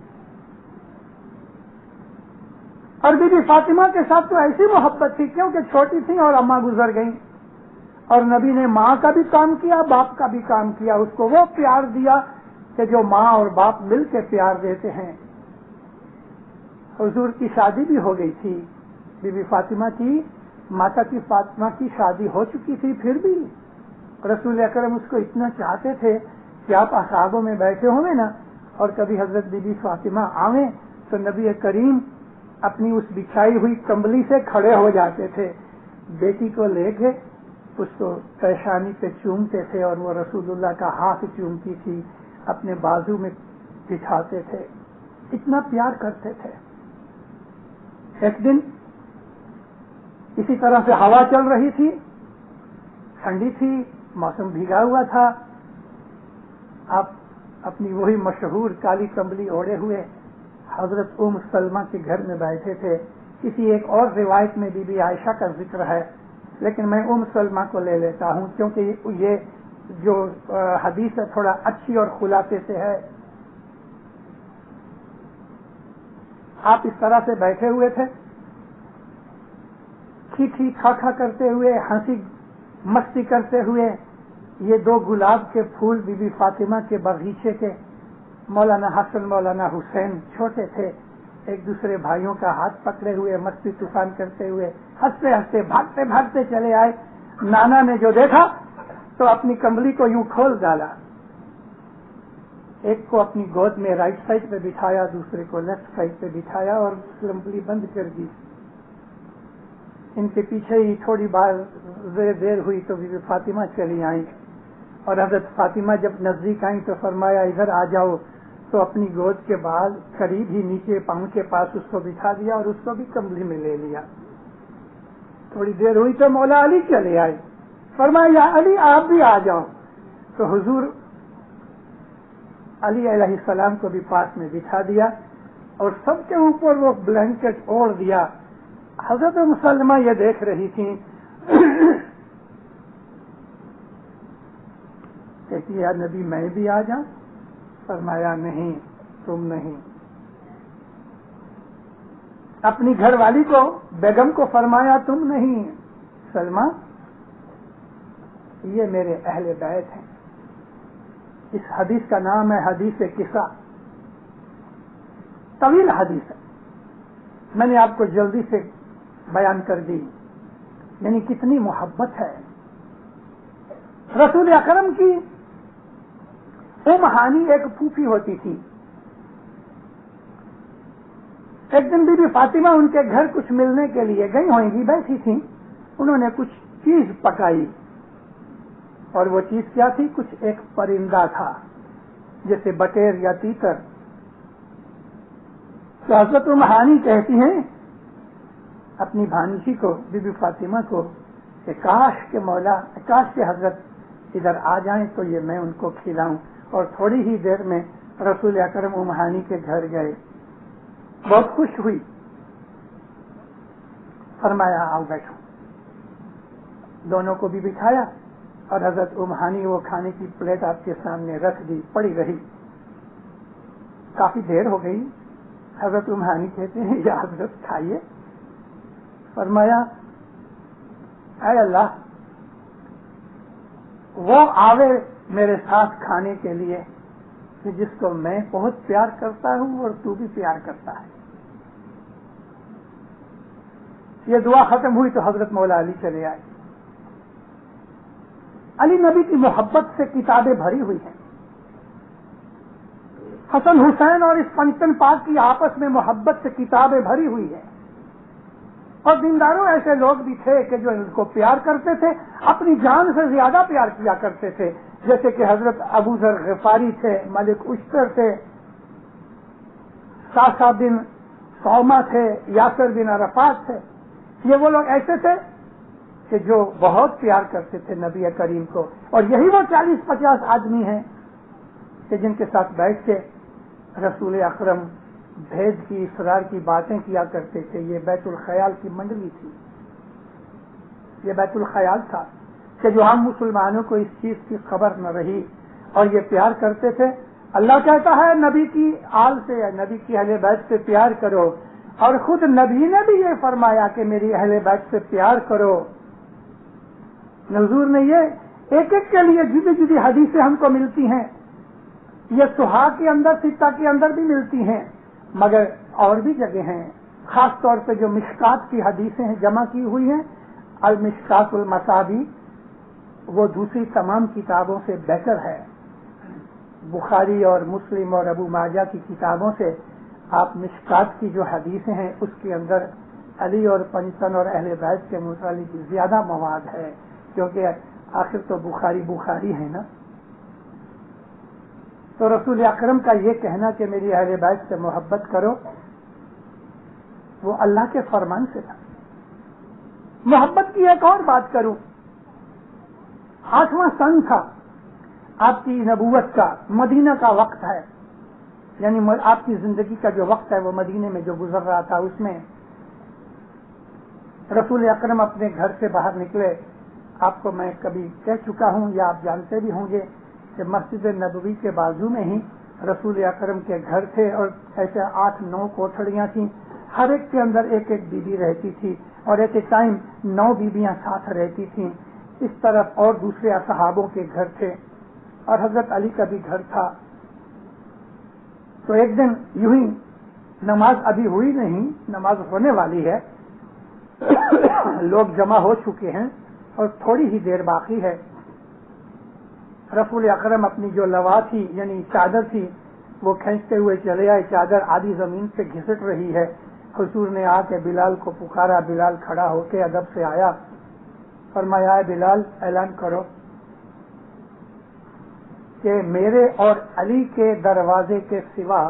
اور بی بی فاطمہ کے ساتھ تو ایسی محبت تھی کیونکہ چھوٹی تھی اور اماں گزر گئیں، اور نبی نے ماں کا بھی کام کیا، باپ کا بھی کام کیا، اس کو وہ پیار دیا کہ جو ماں اور باپ مل کے پیار دیتے ہیں۔ حضور کی شادی بھی ہو گئی تھی، بی بی فاطمہ کی ماتا کی فاطمہ کی شادی ہو چکی تھی، پھر بھی رسول اکرم اس کو اتنا چاہتے تھے کہ آپ اصحابوں میں بیٹھے ہوئے نا، اور کبھی حضرت بی بی فاطمہ آویں تو نبی کریم اپنی اس بچھائی ہوئی کمبلی سے کھڑے ہو جاتے تھے، بیٹی کو لے کے اس کو پیشانی پہ چومتے تھے، اور وہ رسول اللہ کا ہاتھ چومتی تھی، اپنے بازو میں بچھاتے تھے، اتنا پیار کرتے تھے۔ ایک دن اسی طرح سے ہوا چل رہی تھی، ٹھنڈی تھی، موسم بھیگا ہوا تھا، آپ اپنی وہی مشہور کالی کمبلی اوڑے ہوئے حضرت ام سلمہ کے گھر میں بیٹھے تھے۔ کسی ایک اور روایت میں بی بی عائشہ کا ذکر ہے، لیکن میں ام سلمہ کو لے لیتا ہوں کیونکہ یہ جو حدیث ہے تھوڑا اچھی اور خلاصے سے ہے۔ آپ اس طرح سے بیٹھے ہوئے تھے، کھی کھا کھا کرتے ہوئے، ہنسی مستی کرتے ہوئے، یہ دو گلاب کے پھول بی بی فاطمہ کے باغیچے کے، مولانا حسن مولانا حسین چھوٹے تھے، ایک دوسرے بھائیوں کا ہاتھ پکڑے ہوئے مستی طوفان کرتے ہوئے ہنستے ہنستے بھاگتے بھاگتے چلے آئے۔ نانا نے جو دیکھا تو اپنی کمبلی کو یوں کھول ڈالا، ایک کو اپنی گود میں رائٹ سائڈ پہ بٹھایا، دوسرے کو لیفٹ سائڈ پہ بٹھایا اور لمبلی بند کر دی. ان کے پیچھے ہی تھوڑی دیر ہوئی تو بی بی فاطمہ چلی آئیں، اور حضرت فاطمہ جب نزدیک آئیں تو فرمایا ادھر آ جاؤ. تو اپنی گود کے بعد قریب ہی نیچے پاؤں کے پاس اس کو بٹھا دیا اور اس کو بھی کملی میں لے لیا. تھوڑی دیر ہوئی تو مولا علی چلے آئے، فرمایا یا علی آپ بھی آ جاؤ. تو حضور علی علیہ السلام کو بھی پاس میں بٹھا دیا اور سب کے اوپر وہ بلینکٹ اوڑھ دیا. حضرت مسلمہ یہ دیکھ رہی تھی، کہتی یا نبی میں بھی آ جاؤں؟ فرمایا نہیں، تم نہیں. اپنی گھر والی کو، بیگم کو فرمایا تم نہیں. سلمہ یہ میرے اہل بیت ہیں. اس حدیث کا نام ہے حدیث قصہ. طویل حدیث ہے، میں نے آپ کو جلدی سے بیان کر دی. یعنی کتنی محبت ہے. رسول اکرم کی ام ہانی ایک پھوپھی ہوتی تھی. ایک دن بی بی فاطمہ ان کے گھر کچھ ملنے کے لیے گئی ہوئیں گی، بیٹھی تھی. انہوں نے کچھ چیز پکائی، اور وہ چیز کیا تھی؟ کچھ ایک پرندہ تھا جیسے بٹیر یا تیتر. تو حضرت ام ہانی کہتی ہیں اپنی بھانجی کو، بی بی فاطمہ کو، کہ کاش کہ مولا، کاش کہ حضرت ادھر آ جائیں تو یہ میں ان کو کھلاؤں. اور تھوڑی ہی دیر میں رسول اکرم ام ہانی کے گھر گئے. بہت خوش ہوئی، فرمایا آؤ بیٹھو. دونوں کو بھی بٹھایا اور حضرت ام ہانی وہ کھانے کی پلیٹ آپ کے سامنے رکھ دی، پڑی رہی. کافی دیر ہو گئی. حضرت ام ہانی کہتے ہیں یا حضرت کھائیے. فرمایا اے اللہ، وہ آوے میرے ساتھ کھانے کے لیے کہ جس کو میں بہت پیار کرتا ہوں اور تو بھی پیار کرتا ہے. یہ دعا ختم ہوئی تو حضرت مولا علی چلے آئے. علی نبی کی محبت سے کتابیں بھری ہوئی ہیں. حسن حسین اور اس پنچتن پاک کی آپس میں محبت سے کتابیں بھری ہوئی ہیں. اور دینداروں ایسے لوگ بھی تھے کہ جو ان کو پیار کرتے تھے، اپنی جان سے زیادہ پیار کیا کرتے تھے. جیسے کہ حضرت ابو ذر غفاری تھے، ملک اشتر تھے، ساسا بن سوما تھے، یاسر بن عرفات تھے. یہ وہ لوگ ایسے تھے کہ جو بہت پیار کرتے تھے نبی کریم کو. اور یہی وہ 40-50 آدمی ہیں کہ جن کے ساتھ بیٹھ کے رسول اکرم بھیج کی، اسرار کی باتیں کیا کرتے تھے. یہ بیت الخیال کی منڈلی تھی. یہ بیت الخیال تھا کہ جو ہم مسلمانوں کو اس چیز کی خبر نہ رہی اور یہ پیار کرتے تھے. اللہ کہتا ہے نبی کی آل سے، نبی کی اہل بیت سے پیار کرو، اور خود نبی نے بھی یہ فرمایا کہ میری اہل بیت سے پیار کرو. حضور نے یہ ایک ایک کے لیے جدی جدی حدیثیں ہم کو ملتی ہیں. یہ سہا کے اندر، ستہ کے اندر بھی ملتی ہیں، مگر اور بھی جگہ ہیں. خاص طور پہ جو مشکات کی حدیثیں ہیں جمع کی ہوئی ہیں، المشکات المصابی، وہ دوسری تمام کتابوں سے بہتر ہے. بخاری اور مسلم اور ابو ماجہ کی کتابوں سے آپ مشکات کی جو حدیثیں ہیں اس کے اندر علی اور پنچتن اور اہل بیت کے متعلق زیادہ مواد ہے، کیونکہ آخر تو بخاری ہے نا. تو رسول اکرم کا یہ کہنا کہ میری اہل بیت سے محبت کرو، وہ اللہ کے فرمان سے تھا. محبت کی ایک اور بات کروں. 8واں سن تھا آپ کی نبوت کا، مدینہ کا وقت ہے. یعنی آپ کی زندگی کا جو وقت ہے وہ مدینے میں جو گزر رہا تھا، اس میں رسول اکرم اپنے گھر سے باہر نکلے. آپ کو میں کبھی کہہ چکا ہوں یا آپ جانتے بھی ہوں گے کہ مسجد نبوی کے بازو میں ہی رسول اکرم کے گھر تھے، اور ایسے 8-9 کوٹھڑیاں تھیں. ہر ایک کے اندر ایک ایک بیوی رہتی تھی، اور ایٹ اے ٹائم 9 بیویاں ساتھ رہتی تھیں. اس طرف اور دوسرے اصحابوں کے گھر تھے، اور حضرت علی کا بھی گھر تھا. تو ایک دن یوں ہی، نماز ابھی ہوئی نہیں، نماز ہونے والی ہے، لوگ جمع ہو چکے ہیں اور تھوڑی ہی دیر باقی ہے. رسول اکرم اپنی جو لوا تھی یعنی چادر تھی وہ کھینچتے ہوئے چلے آئے، چادر آدھی زمین سے گھسٹ رہی ہے۔ حضور نے آ کے بلال کو پکارا، بلال کھڑا ہو کے ادب سے آیا، فرمایا اے بلال اعلان کرو کہ میرے اور علی کے دروازے کے سوا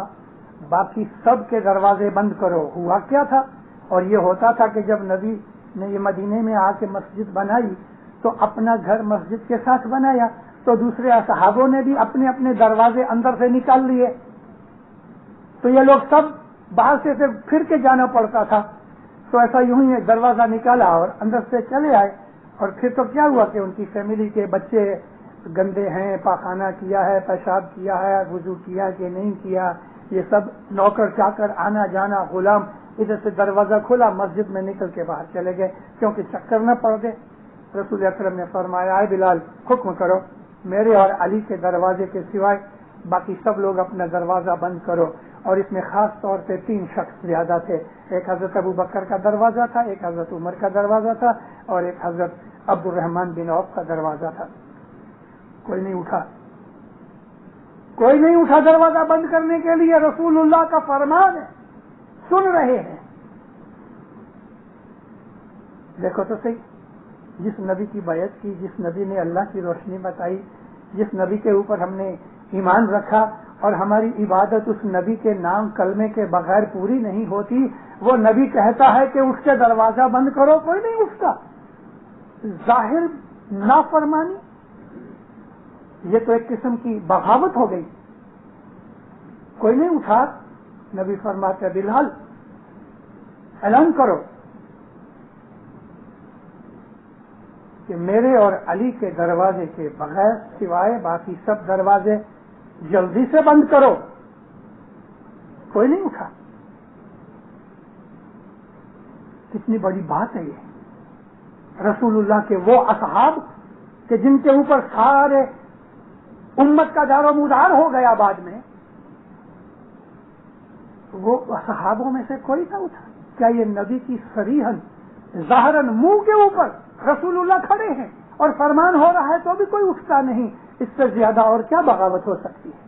باقی سب کے دروازے بند کرو۔ ہوا کیا تھا؟ اور یہ ہوتا تھا کہ جب نبی نے یہ مدینے میں آ کے مسجد بنائی تو اپنا گھر مسجد کے ساتھ بنایا، تو دوسرے اصحابوں نے بھی اپنے اپنے دروازے اندر سے نکال لیے، تو یہ لوگ سب باہر سے پھر کے جانا پڑتا تھا۔ تو ایسا یوں ہی ایک دروازہ نکالا اور اندر سے چلے آئے، اور پھر تو کیا ہوا کہ ان کی فیملی کے بچے گندے ہیں، پاخانہ کیا ہے، پیشاب کیا ہے، وضو کیا کہ نہیں کیا، یہ سب نوکر چاکر آنا جانا، غلام ادھر سے دروازہ کھولا، مسجد میں نکل کے باہر چلے گئے کیونکہ چکر نہ پڑ گئے۔ رسول اکرم نے فرمایا اے بلال حکم کرو میرے اور علی کے دروازے کے سوائے باقی سب لوگ اپنا دروازہ بند کرو۔ اور اس میں خاص طور پہ 3 شخص زیادہ تھے، ایک حضرت ابو بکر کا دروازہ تھا، ایک حضرت عمر کا دروازہ تھا، اور ایک حضرت عبد الرحمن بن عوف کا دروازہ تھا۔ کوئی نہیں اٹھا، کوئی نہیں اٹھا دروازہ بند کرنے کے لیے۔ رسول اللہ کا فرمان ہے، سن رہے ہیں۔ دیکھو تو صحیح، جس نبی کی بیعت کی، جس نبی نے اللہ کی روشنی بتائی، جس نبی کے اوپر ہم نے ایمان رکھا، اور ہماری عبادت اس نبی کے نام کلمے کے بغیر پوری نہیں ہوتی، وہ نبی کہتا ہے کہ اٹھ کے دروازہ بند کرو، کوئی نہیں اٹھتا۔ ظاہر نافرمانی، یہ تو ایک قسم کی بغاوت ہو گئی، کوئی نہیں اٹھا۔ نبی فرماتے بلال اعلان کرو کہ میرے اور علی کے دروازے کے بغیر سوائے باقی سب دروازے جلدی سے بند کرو۔ کوئی نہیں اٹھا۔ کتنی بڑی بات ہے یہ، رسول اللہ کے وہ اصحاب کہ جن کے اوپر سارے امت کا دار و مدار ہو گیا بعد میں، وہ اصحابوں میں سے کوئی نہ اٹھا۔ کیا یہ نبی کی صریحاً ظاہراً منہ کے اوپر رسول اللہ کھڑے ہیں اور فرمان ہو رہا ہے تو بھی کوئی اٹھتا نہیں؟ اس سے زیادہ اور کیا بغاوت ہو سکتی ہے؟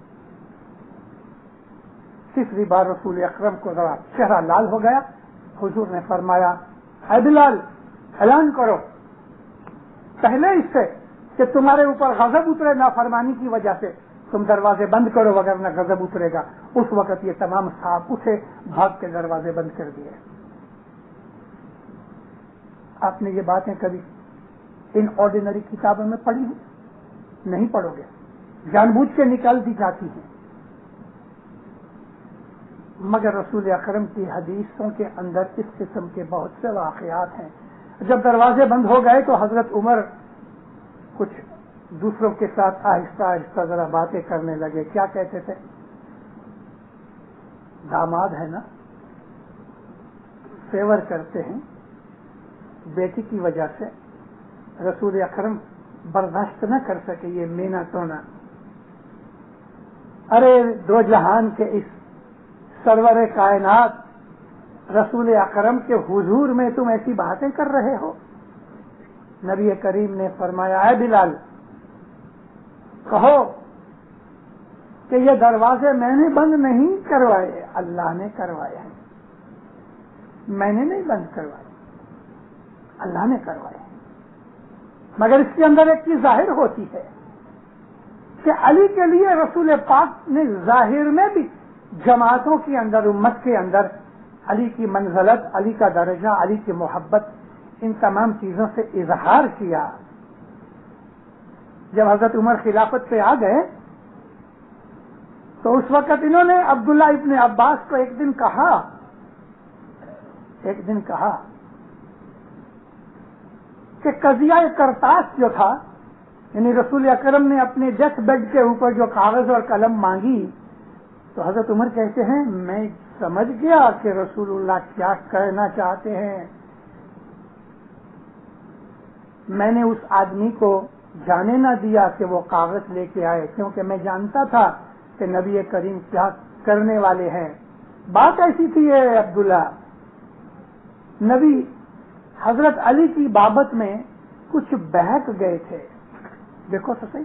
تیسری بار رسول اکرم کو ذرا چہرہ لال ہو گیا۔ حضور نے فرمایا اے بلال اعلان کرو پہلے اس سے کہ تمہارے اوپر غضب اترے نافرمانی کی وجہ سے، تم دروازے بند کرو وگرنہ غضب اترے گا۔ اس وقت یہ تمام صاحب اٹھے، بھاگ کے دروازے بند کر دیے۔ آپ نے یہ باتیں کبھی ان آرڈینری کتابوں میں پڑھی ہیں؟ نہیں پڑھو گے، جان بوجھ کے نکال دی جاتی ہیں۔ مگر رسول اکرم کی حدیثوں کے اندر اس قسم کے بہت سے واقعات ہیں۔ جب دروازے بند ہو گئے تو حضرت عمر کچھ دوسروں کے ساتھ آہستہ آہستہ ذرا باتیں کرنے لگے۔ کیا کہتے تھے؟ داماد ہے نا، فیور کرتے ہیں بیٹی کی وجہ سے، رسول اکرم برداشت نہ کر سکے یہ مینا تونا۔ ارے دو جہان کے اس سرور کائنات رسول اکرم کے حضور میں تم ایسی باتیں کر رہے ہو؟ نبی کریم نے فرمایا اے بلال کہو کہ یہ دروازے میں نے بند نہیں کروائے، اللہ نے کروائے ہیں، میں نے نہیں بند کروائے، اللہ نے کروائے۔ مگر اس کے اندر ایک چیز ظاہر ہوتی ہے کہ علی کے لیے رسول پاک نے ظاہر میں بھی جماعتوں کے اندر، امت کے اندر علی کی منزلت، علی کا درجہ، علی کی محبت، ان تمام چیزوں سے اظہار کیا۔ جب حضرت عمر خلافت پہ آ گئے تو اس وقت انہوں نے عبداللہ ابن عباس کو ایک دن کہا کہ قضیہ کرتاس جو تھا، یعنی رسول اکرم نے اپنے ڈیتھ بیڈ کے اوپر جو کاغذ اور قلم مانگی، تو حضرت عمر کہتے ہیں میں سمجھ گیا کہ رسول اللہ کیا کرنا چاہتے ہیں۔ میں نے اس آدمی کو جانے نہ دیا کہ وہ کاغذ لے کے آئے، کیونکہ میں جانتا تھا کہ نبی کریم کیا کرنے والے ہیں۔ بات ایسی تھی عبداللہ، نبی حضرت علی کی بابت میں کچھ بہک گئے تھے۔ دیکھو تو صحیح،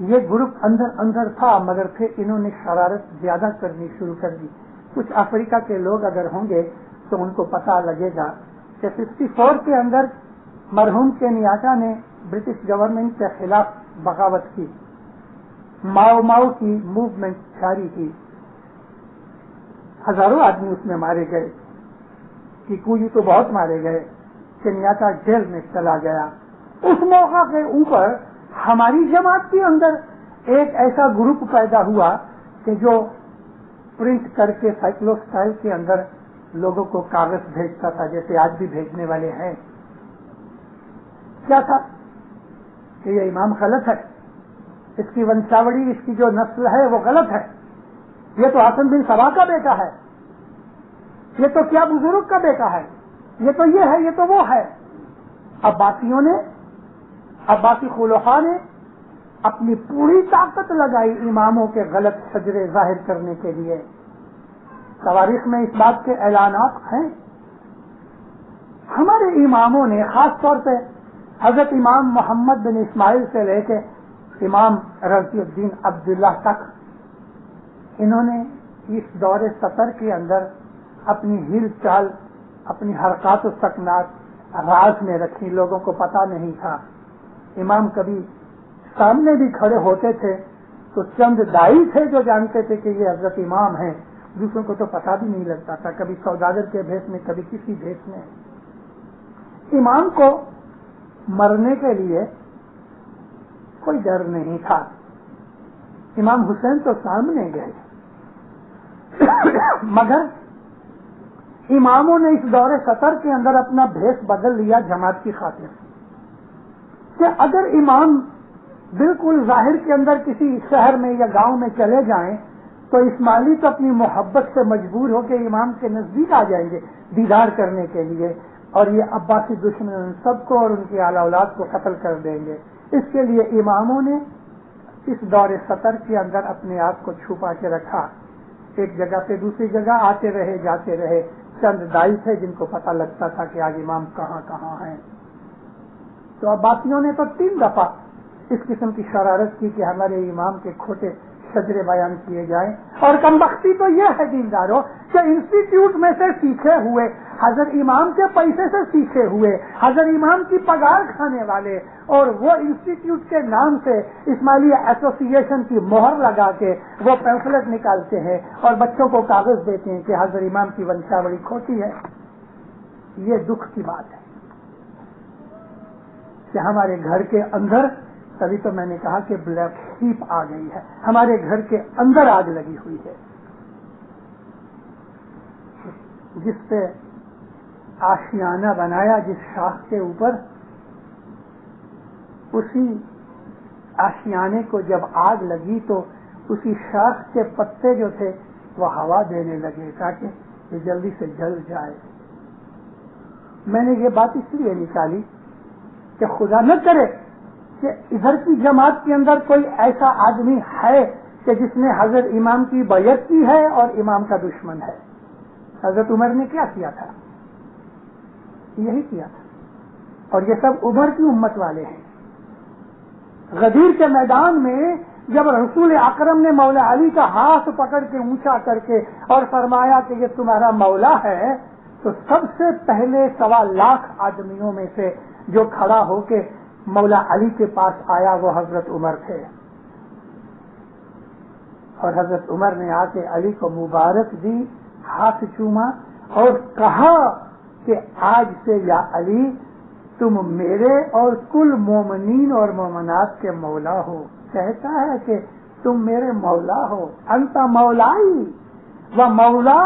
یہ گروپ اندر اندر تھا، مگر پھر انہوں نے شرارت زیادہ کرنی شروع کر دی. کچھ افریقہ کے لوگ اگر ہوں گے تو ان کو پتہ لگے گا کہ 64 کے اندر مرحوم کینیاٹا نے برٹش گورنمنٹ کے خلاف بغاوت کی، ماؤ کی موومنٹ جاری کی، ہزاروں آدمی اس میں مارے گئے، کیکویو تو بہت مارے گئے، کینیاٹا جیل میں چلا گیا. اس موقع کے اوپر ہماری جماعت کے اندر ایک ایسا گروپ پیدا ہوا کہ جو پرنٹ کر کے سائیکلو اسٹائل کے اندر لوگوں کو کاغذ بھیجتا تھا، جیسے آج بھی بھیجنے والے ہیں. کیا تھا کہ یہ امام غلط ہے، اس کی ونشاوڑی، اس کی جو نسل ہے وہ غلط ہے، یہ تو حسن بن سبا کا بیٹا ہے، یہ تو کیا بزرگ کا بیٹا ہے، یہ تو یہ ہے، یہ تو وہ ہے. عباسی خلفاء نے اپنی پوری طاقت لگائی اماموں کے غلط شجرے ظاہر کرنے کے لیے. تواریخ میں اس بات کے اعلانات ہیں. ہمارے اماموں نے خاص طور پہ حضرت امام محمد بن اسماعیل سے لے کے امام رضی الدین عبداللہ تک، انہوں نے اس دور سطر کے اندر اپنی ہل چال، اپنی حرکات و سکنات راز میں رکھی، لوگوں کو پتہ نہیں تھا. امام کبھی سامنے بھی کھڑے ہوتے تھے تو چند دائی تھے جو جانتے تھے کہ یہ حضرت امام ہیں، دوسروں کو تو پتہ بھی نہیں لگتا تھا، کبھی سوداگر کے بھیس میں، کبھی کسی بھیس میں. امام کو مرنے کے لیے کوئی ڈر نہیں تھا. امام حسین تو سامنے گئے، مگر اماموں نے اس دور سطر کے اندر اپنا بھیس بدل لیا جماعت کی خاطر، کہ اگر امام بالکل ظاہر کے اندر کسی شہر میں یا گاؤں میں چلے جائیں تو اسماعیلی تو اپنی محبت سے مجبور ہو کے امام کے نزدیک آ جائیں گے دیدار کرنے کے لیے، اور یہ عباسی دشمن ان سب کو اور ان کی اعلی اولاد کو قتل کر دیں گے. اس کے لیے اماموں نے اس دور سطر کے اندر اپنے آپ کو چھپا کے رکھا. ایک جگہ سے دوسری جگہ آتے رہے جاتے رہے. چند دائی تھے جن کو پتہ لگتا تھا کہ آج امام کہاں کہاں ہیں. تو عباسیوں نے تو 3 دفعہ اس قسم کی شرارت کی کہ ہمارے امام کے کھوٹے شجرے بیان کیے جائیں. اور کمبختی تو یہ ہے دینداروں کہ انسٹیٹیوٹ میں سے سیکھے ہوئے، حضرت امام کے پیسے سے سیکھے ہوئے، حضرت امام کی پگار کھانے والے، اور وہ انسٹیٹیوٹ کے نام سے اسماعیلی ایسوسی ایشن کی مہر لگا کے وہ پیمفلٹ نکالتے ہیں اور بچوں کو کاغذ دیتے ہیں کہ حضرت امام کی ونشاولی کھوٹی ہے. یہ دکھ کی بات ہے کہ ہمارے گھر کے اندر، تبھی تو میں نے کہا کہ بلیک شیپ آ گئی ہے، ہمارے گھر کے اندر آگ لگی ہوئی ہے. جس پہ آشیانہ بنایا جس شاخ کے اوپر، اسی آشیانے کو جب آگ لگی تو اسی شاخ کے پتے جو تھے وہ ہوا دینے لگے تاکہ یہ جلدی سے جل جائے. میں نے یہ بات اس لیے نکالی کہ خدا نہ کرے کہ ادھر کی جماعت کے اندر کوئی ایسا آدمی ہے کہ جس نے حضرت امام کی بیعت کی ہے اور امام کا دشمن ہے. حضرت عمر نے کیا کیا تھا؟ یہی کیا تھا. اور یہ سب عمر کی امت والے ہیں. غدیر کے میدان میں جب رسول اکرم نے مولا علی کا ہاتھ پکڑ کے اونچا کر کے اور فرمایا کہ یہ تمہارا مولا ہے، تو سب سے پہلے 1.25 لاکھ آدمیوں میں سے جو کھڑا ہو کے مولا علی کے پاس آیا وہ حضرت عمر تھے. اور حضرت عمر نے آ کے علی کو مبارک دی، ہاتھ چوما اور کہا کہ آج سے یا علی تم میرے اور کل مومنین اور مومنات کے مولا ہو. کہتا ہے کہ تم میرے مولا ہو، انت مولائی و مولا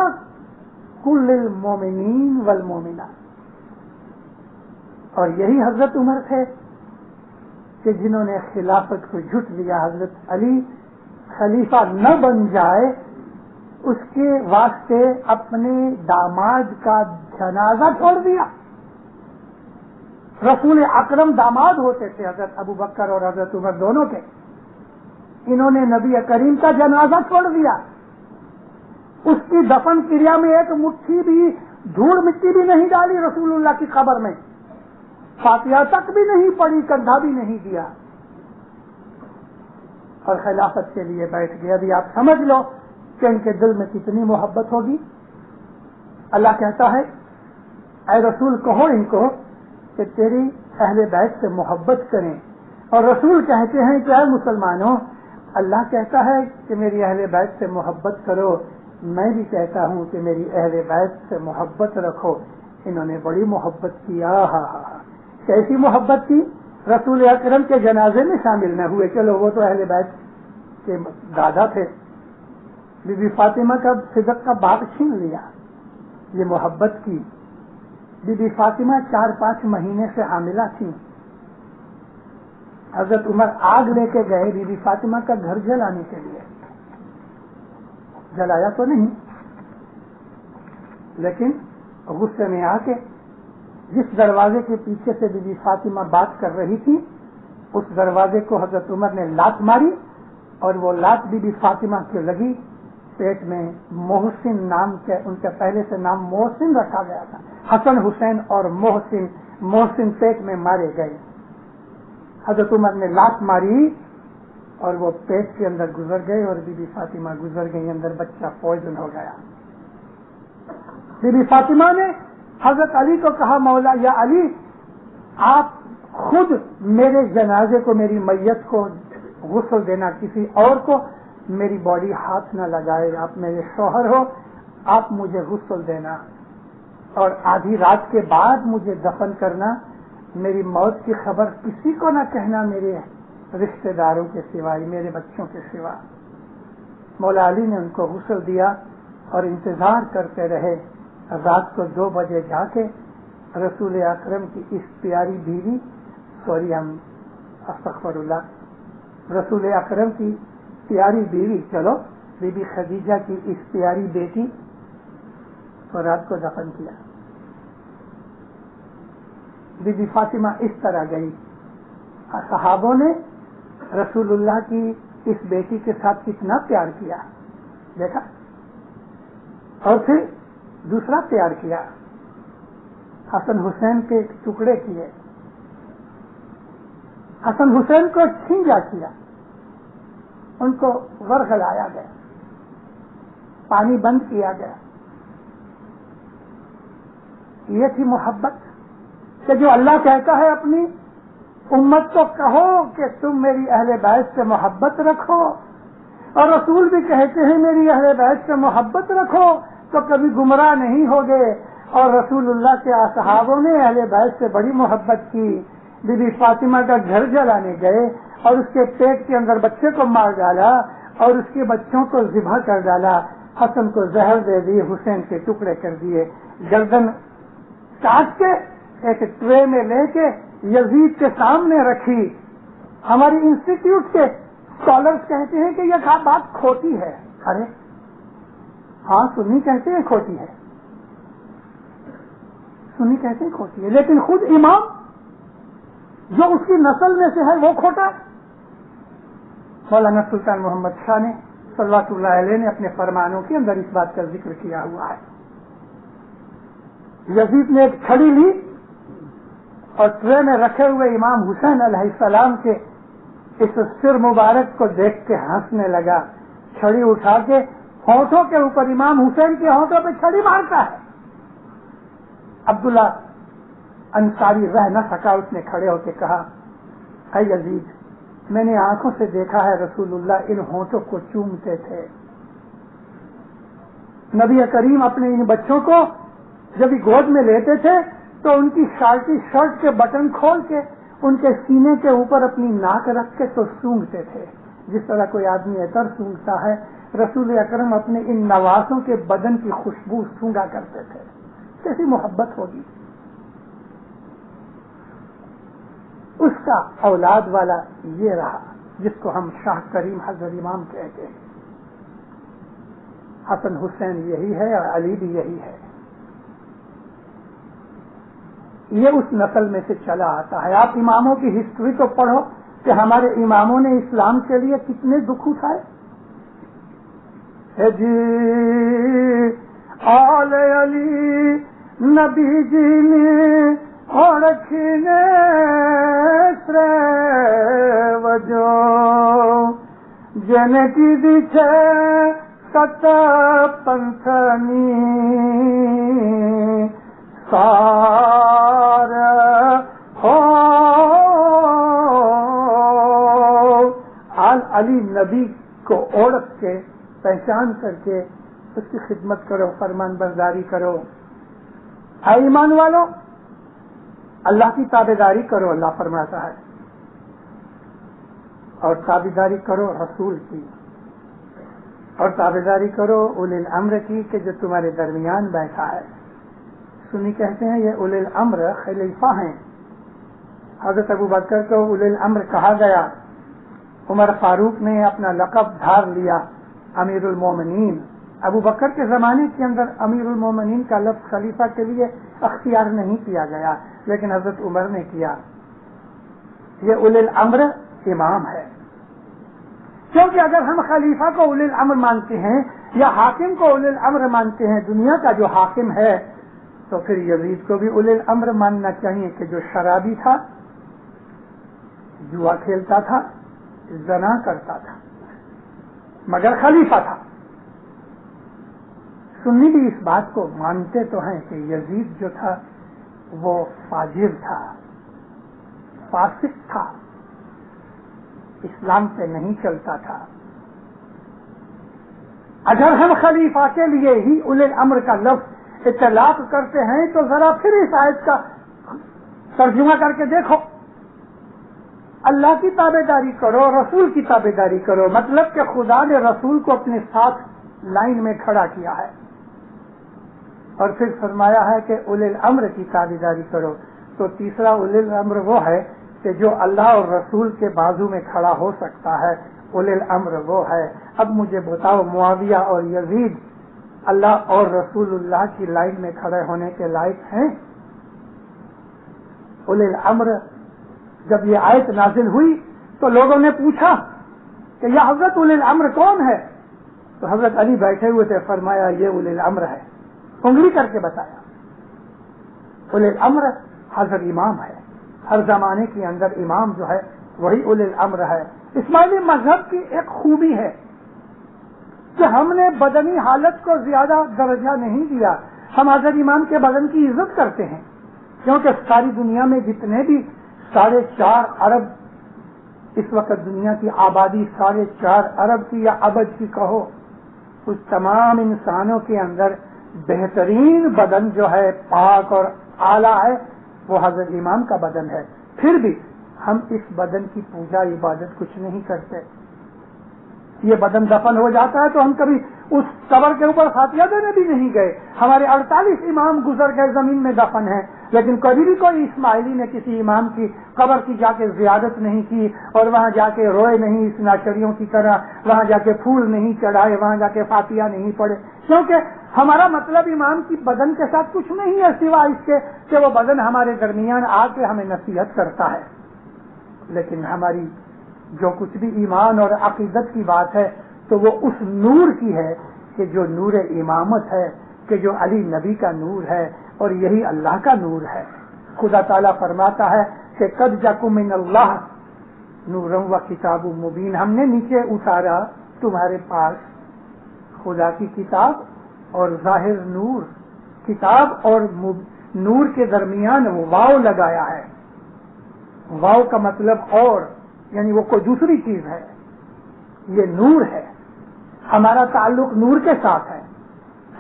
کل المومنین والمومنات. اور یہی حضرت عمر تھے کہ جنہوں نے خلافت کو جھٹ دیا. حضرت علی خلیفہ نہ بن جائے اس کے واسطے اپنے داماد کا جنازہ چھوڑ دیا. رسول اکرم داماد ہوتے تھے حضرت ابو بکر اور حضرت عمر دونوں کے. انہوں نے نبی کریم کا جنازہ چھوڑ دیا. اس کی دفن کریا میں ایک مٹھی بھی دھول مٹی بھی نہیں ڈالی رسول اللہ کی قبر میں، فاتحہ تک بھی نہیں پڑھی، کندھا بھی نہیں دیا. اور خلافت کے لیے بیٹھ گئے. ابھی آپ سمجھ لو کہ ان کے دل میں کتنی محبت ہوگی. اللہ کہتا ہے اے رسول کہو ان کو کہ تیری اہل بیت سے محبت کریں, اور رسول کہتے ہیں کہ اے مسلمانوں اللہ کہتا ہے کہ میری اہل بیت سے محبت کرو, میں بھی کہتا ہوں کہ میری اہل بیت سے محبت رکھو. انہوں نے بڑی محبت کی. کیسی محبت کی؟ رسول اکرم کے جنازے میں شامل نہ ہوئے, چلو وہ تو اہل بیت کے دادا تھے, بی بی فاطمہ کا صدق کا باغ چھین لیا. یہ محبت کی. بی بی فاطمہ 4-5 مہینے سے حاملہ تھی. حضرت عمر آگ لے کے گئے بی بی فاطمہ کا گھر جلانے کے لیے. جلایا تو نہیں, لیکن غصے میں آ کے جس دروازے کے پیچھے سے بی بی فاطمہ بات کر رہی تھی اس دروازے کو حضرت عمر نے لات ماری, اور وہ لات بی بی فاطمہ کی لگی پیٹ میں. محسن نام کے, ان کے پہلے سے نام محسن رکھا گیا تھا. حسن حسین اور محسن پیٹ میں مارے گئے. حضرت عمر نے لات ماری اور وہ پیٹ کے اندر گزر گئے, اور بی بی فاطمہ گزر گئی. اندر بچہ پوائزن ہو گیا. بی بی فاطمہ نے حضرت علی کو کہا مولا یا علی آپ خود میرے جنازے کو, میری میت کو غسل دینا, کسی اور کو میری باڈی ہاتھ نہ لگائے. آپ میرے شوہر ہو, آپ مجھے غسل دینا, اور آدھی رات کے بعد مجھے دفن کرنا. میری موت کی خبر کسی کو نہ کہنا میرے رشتہ داروں کے سوائے, میرے بچوں کے سوا. مولا علی نے ان کو غسل دیا اور انتظار کرتے رہے. رات کو 2 بجے جا کے رسول اکرم کی اس پیاری بیوی, استغفر اللہ, رسول اکرم کی پیاری بیوی, چلو بی بی خدیجہ کی اس پیاری بیٹی کو رات کو دفن کیا. بی بی فاطمہ اس طرح گئی. صحابوں نے رسول اللہ کی اس بیٹی کے ساتھ کتنا پیار کیا, دیکھا. اور پھر دوسرا پیار کیا, حسن حسین کے ٹکڑے کیے, حسن حسین کو چھینجا کیا, ان کو ورغلایا گیا, پانی بند کیا گیا. یہ تھی محبت کہ جو اللہ کہتا ہے اپنی امت کو کہو کہ تم میری اہل بیت سے محبت رکھو, اور رسول بھی کہتے ہیں میری اہل بیت سے محبت رکھو تو کبھی گمراہ نہیں ہوگے. اور رسول اللہ کے اصحابوں نے اہل بیت سے بڑی محبت کی. بی بی فاطمہ کا گھر جلانے گئے اور اس کے پیٹ کے اندر بچے کو مار ڈالا اور اس کے بچوں کو ذبح کر ڈالا. حسن کو زہر دے دی, حسین کے ٹکڑے کر دیے, گردن کاٹ کے ایک ٹرے میں لے کے یزید کے سامنے رکھی. ہماری انسٹیٹیوٹ کے اسکالرز کہتے ہیں کہ یہ بات کھوٹی ہے. ارے ہاں, سنی کہتے ہیں کھوٹی ہے, سنی کہتے ہیں کھوٹی ہے, لیکن خود امام جو اس کی نسل میں سے ہے وہ کھوٹا. مولانا سلطان محمد شاہ نے صلی اللہ علیہ نے اپنے فرمانوں کے اندر اس بات کا ذکر کیا ہوا ہے. یزید نے ایک چھڑی لی اور ٹرے میں رکھے ہوئے امام حسین علیہ السلام کے اس سر مبارک کو دیکھ کے ہنسنے لگا. چھڑی اٹھا کے ہونٹوں کے اوپر, امام حسین کے ہونٹوں پہ چھڑی مارتا ہے. عبداللہ انصاری رہ نہ سکا, اس نے کھڑے ہو کے کہا اے یزید, میں نے آنکھوں سے دیکھا ہے رسول اللہ ان ہونٹوں کو چومتے تھے. نبی کریم اپنے ان بچوں کو جب گود میں لیتے تھے تو ان کی شرٹ کے بٹن کھول کے ان کے سینے کے اوپر اپنی ناک رکھ کے تو سونگتے تھے, جس طرح کوئی آدمی عطر سونگتا ہے. رسول اکرم اپنے ان نواسوں کے بدن کی خوشبو سونگا کرتے تھے. کیسی محبت ہوگی. اس کا اولاد والا یہ رہا جس کو ہم شاہ کریم حضرت امام کہتے ہیں. حسن حسین یہی ہے اور علی بھی یہی ہے. یہ اس نسل میں سے چلا آتا ہے. آپ اماموں کی ہسٹری تو پڑھو کہ ہمارے اماموں نے اسلام کے لیے کتنے دکھ اٹھائے. جی آل علی نبی جی نے اور رکھنے وجو جن کی دیچھے ست پنتھنی سار ہو آل علی نبی کو اوڑھ کے پہچان کر کے اس کی خدمت کرو، فرمان برداری کرو۔ اے ایمان والو، اللہ کی تابعداری کرو، اللہ فرماتا ہے، اور تابعداری کرو رسول کی، اور تابعداری کرو اولی الامر کی کہ جو تمہارے درمیان بیٹھا ہے۔ سنی کہتے ہیں یہ اولی الامر خلیفہ ہیں۔ حضرت ابو بکر کو اولی الامر کہا گیا، عمر فاروق نے اپنا لقب دھار لیا امیر المومنین۔ ابو بکر کے زمانے کے اندر امیر المومنین کا لفظ خلیفہ کے لیے اختیار نہیں کیا گیا، لیکن حضرت عمر نے کیا۔ یہ اولی الامر امام ہے، کیونکہ اگر ہم خلیفہ کو اولی الامر مانتے ہیں یا حاکم کو اولی الامر مانتے ہیں، دنیا کا جو حاکم ہے، تو پھر یزید کو بھی اولی الامر ماننا چاہیے کہ جو شرابی تھا، جوا کھیلتا تھا، زنا کرتا تھا، مگر خلیفہ تھا۔ سنی بھی اس بات کو مانتے تو ہیں کہ یزید جو تھا وہ فاجر تھا، فاسق تھا، اسلام پہ نہیں چلتا تھا۔ اگر ہم خلیفہ کے لیے ہی اولی الامر کا لفظ اطلاق کرتے ہیں تو ذرا پھر اس آیت کا ترجمہ کر کے دیکھو۔ اللہ کی تابعداری کرو، رسول کی تابعداری کرو، مطلب کہ خدا نے رسول کو اپنے ساتھ لائن میں کھڑا کیا ہے، اور پھر فرمایا ہے کہ اولی الامر کی تابعداری کرو۔ تو تیسرا اولی الامر وہ ہے کہ جو اللہ اور رسول کے بازو میں کھڑا ہو سکتا ہے، اولی الامر وہ ہے۔ اب مجھے بتاؤ، معاویہ اور یزید اللہ اور رسول اللہ کی لائن میں کھڑے ہونے کے لائق ہیں؟ اولی الامر جب یہ آیت نازل ہوئی تو لوگوں نے پوچھا کہ یا حضرت اولی الامر کون ہے؟ تو حضرت علی بیٹھے ہوئے تھے، فرمایا یہ اولی الامر ہے، انگلی کر کے بتایا۔ اولی الامر حضرت امام ہے، ہر زمانے کے اندر امام جو ہے وہی اولی الامر ہے۔ اسماعیلی مذہب کی ایک خوبی ہے کہ ہم نے بدنی حالت کو زیادہ درجہ نہیں دیا، ہم حضرت امام کے بدن کی عزت کرتے ہیں، کیونکہ ساری دنیا میں جتنے بھی 4.5 ارب، اس وقت دنیا کی آبادی 4.5 ارب کی یا ابج کی کہو، اس تمام انسانوں کے اندر بہترین بدن جو ہے، پاک اور اعلیٰ ہے، وہ حضرت امام کا بدن ہے۔ پھر بھی ہم اس بدن کی پوجا عبادت کچھ نہیں کرتے۔ یہ بدن دفن ہو جاتا ہے تو ہم کبھی اس قبر کے اوپر فاتحہ دینے بھی نہیں گئے۔ ہمارے 48 امام گزر گئے، زمین میں دفن ہیں، لیکن کبھی بھی کوئی اسماعیلی نے کسی امام کی قبر کی جا کے زیارت نہیں کی، اور وہاں جا کے روئے نہیں اس ناچڑیوں کی طرح، وہاں جا کے پھول نہیں چڑھائے، وہاں جا کے فاتحہ نہیں پڑھے، کیونکہ ہمارا مطلب امام کی بدن کے ساتھ کچھ نہیں ہے سوائے اس کے کہ وہ بدن ہمارے درمیان آ کے ہمیں نصیحت کرتا ہے۔ لیکن ہماری جو کچھ بھی ایمان اور عقیدت کی بات ہے تو وہ اس نور کی ہے کہ جو نور امامت ہے، کہ جو علی نبی کا نور ہے، اور یہی اللہ کا نور ہے۔ خدا تعالیٰ فرماتا ہے کہ قد جاکم من اللہ نور و کتاب مبین، ہم نے نیچے اتارا تمہارے پاس خدا کی کتاب اور ظاہر نور۔ کتاب اور نور کے درمیان واو لگایا ہے، واو کا مطلب اور، یعنی وہ کوئی دوسری چیز ہے، یہ نور ہے۔ ہمارا تعلق نور کے ساتھ ہے،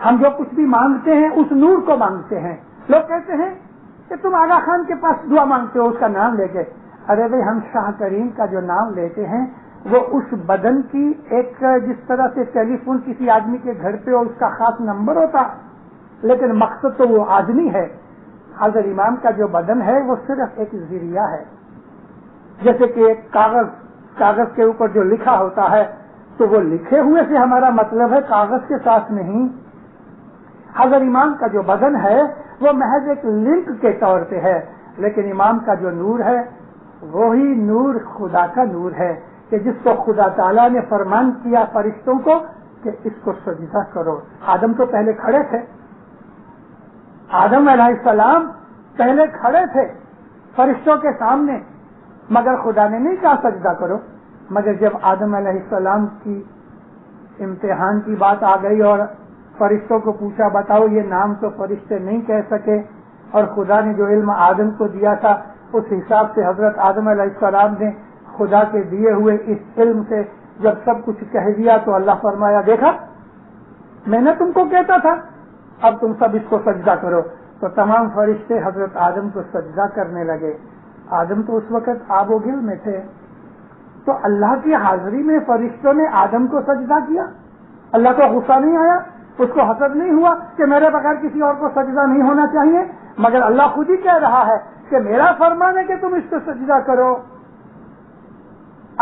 ہم جو کچھ بھی مانگتے ہیں اس نور کو مانگتے ہیں۔ لوگ کہتے ہیں کہ تم آغا خان کے پاس دعا مانگتے ہو، اس کا نام لے کے، ارے بھائی ہم شاہ کریم کا جو نام لیتے ہیں وہ اس بدن کی ایک، جس طرح سے ٹیلی فون کسی آدمی کے گھر پہ اور اس کا خاص نمبر ہوتا، لیکن مقصد تو وہ آدمی ہے۔ حضرت امام کا جو بدن ہے وہ صرف ایک ذریعہ ہے، جیسے کہ ایک کاغذ کے اوپر جو لکھا ہوتا ہے تو وہ لکھے ہوئے سے ہمارا مطلب ہے، کاغذ کے ساتھ نہیں۔ حضرت امام کا جو بدن ہے وہ محض ایک لنک کے طور پہ ہے، لیکن امام کا جو نور ہے وہی نور خدا کا نور ہے، کہ جس کو خدا تعالیٰ نے فرمان کیا فرشتوں کو کہ اس کو سجدہ کرو۔ آدم تو پہلے کھڑے تھے، آدم علیہ السلام پہلے کھڑے تھے فرشتوں کے سامنے، مگر خدا نے نہیں کہا سجدہ کرو، مگر جب آدم علیہ السلام کی امتحان کی بات آ گئی اور فرشتوں کو پوچھا بتاؤ یہ نام تو فرشتے نہیں کہہ سکے، اور خدا نے جو علم آدم کو دیا تھا اس حساب سے حضرت آدم علیہ السلام نے خدا کے دیے ہوئے اس علم سے جب سب کچھ کہہ دیا تو اللہ فرمایا دیکھا میں نے تم کو کہتا تھا، اب تم سب اس کو سجدہ کرو۔ تو تمام فرشتے حضرت آدم کو سجدہ کرنے لگے۔ آدم تو اس وقت آب و گل میں تھے، تو اللہ کی حاضری میں فرشتوں نے آدم کو سجدہ کیا۔ اللہ کو غصہ نہیں آیا، اس کو حسد نہیں ہوا کہ میرے بغیر کسی اور کو سجدہ نہیں ہونا چاہیے، مگر اللہ خود ہی کہہ رہا ہے کہ میرا فرمان ہے کہ تم اس کو سجدہ کرو۔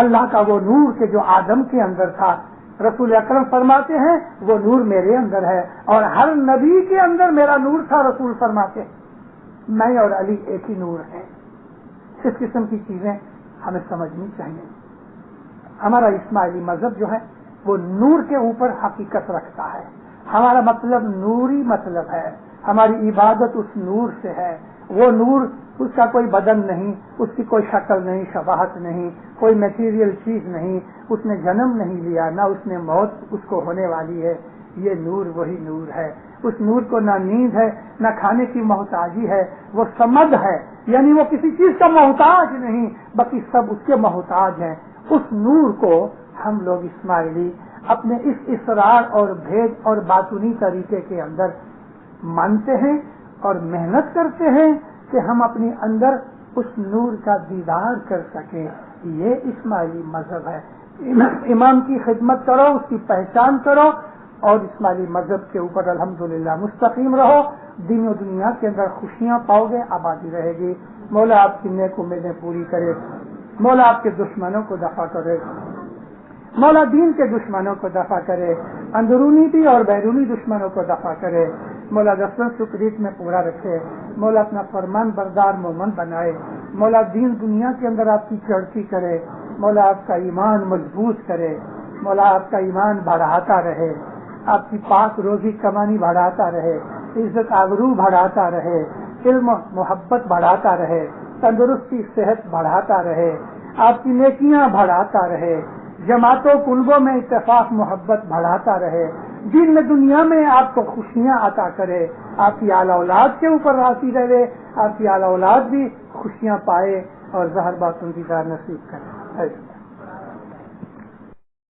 اللہ کا وہ نور کہ جو آدم کے اندر تھا، رسول اکرم فرماتے ہیں وہ نور میرے اندر ہے، اور ہر نبی کے اندر میرا نور تھا۔ رسول فرماتے ہیں میں اور علی ایک ہی نور ہیں۔ اس قسم کی چیزیں ہمیں سمجھنی چاہیے۔ ہمارا اسماعیلی مذہب جو ہے وہ نور کے اوپر حقیقت رکھتا ہے۔ ہمارا مطلب نوری مطلب ہے، ہماری عبادت اس نور سے ہے۔ وہ نور اس کا کوئی بدن نہیں، اس کی کوئی شکل نہیں، شباہت نہیں، کوئی میٹیریل چیز نہیں، اس نے جنم نہیں لیا، نہ اس نے موت اس کو ہونے والی ہے۔ یہ نور وہی نور ہے۔ اس نور کو نہ نیند ہے، نہ کھانے کی محتاجی ہے، وہ سمد ہے، یعنی وہ کسی چیز کا محتاج نہیں، باقی سب اس کے محتاج ہیں۔ اس نور کو ہم لوگ اسماعیلی اپنے اس اسرار اور بھید اور باطنی طریقے کے اندر مانتے ہیں اور محنت کرتے ہیں کہ ہم اپنے اندر اس نور کا دیدار کر سکیں۔ یہ اسماعیلی مذہب ہے۔ امام کی خدمت کرو، اس کی پہچان کرو، اور اسماعیلی مذہب کے اوپر الحمدللہ مستقیم رہو۔ دین و دنیا کے اندر خوشیاں پاؤ گے، آبادی رہے گی۔ مولا آپ کی نیک امیدیں پوری کرے، مولا آپ کے دشمنوں کو دفع کرے، مولا دین کے دشمنوں کو دفع کرے، اندرونی بھی اور بیرونی دشمنوں کو دفع کرے۔ مولا دفتر سکریت میں پورا رکھے، مولا اپنا فرمان بردار مومن بنائے، مولا دین دنیا کے اندر آپ کی چڑھتی کرے، مولا آپ کا ایمان مضبوط کرے، مولا آپ کا ایمان بڑھاتا رہے، آپ کی پاک روزی کمانی بڑھاتا رہے، عزت آبرو بڑھاتا رہے، علم محبت بڑھاتا رہے، تندرستی صحت بڑھاتا رہے، آپ کی نیکیاں بڑھاتا رہے، جماعتوں کنبوں میں اتفاق محبت بڑھاتا رہے، دین میں دنیا میں آپ کو خوشیاں عطا کرے، آپ کی اعلی اولاد کے اوپر راضی رہے، آپ کی اعلی اولاد بھی خوشیاں پائے اور زہر باطن دیدار نصیب کرے۔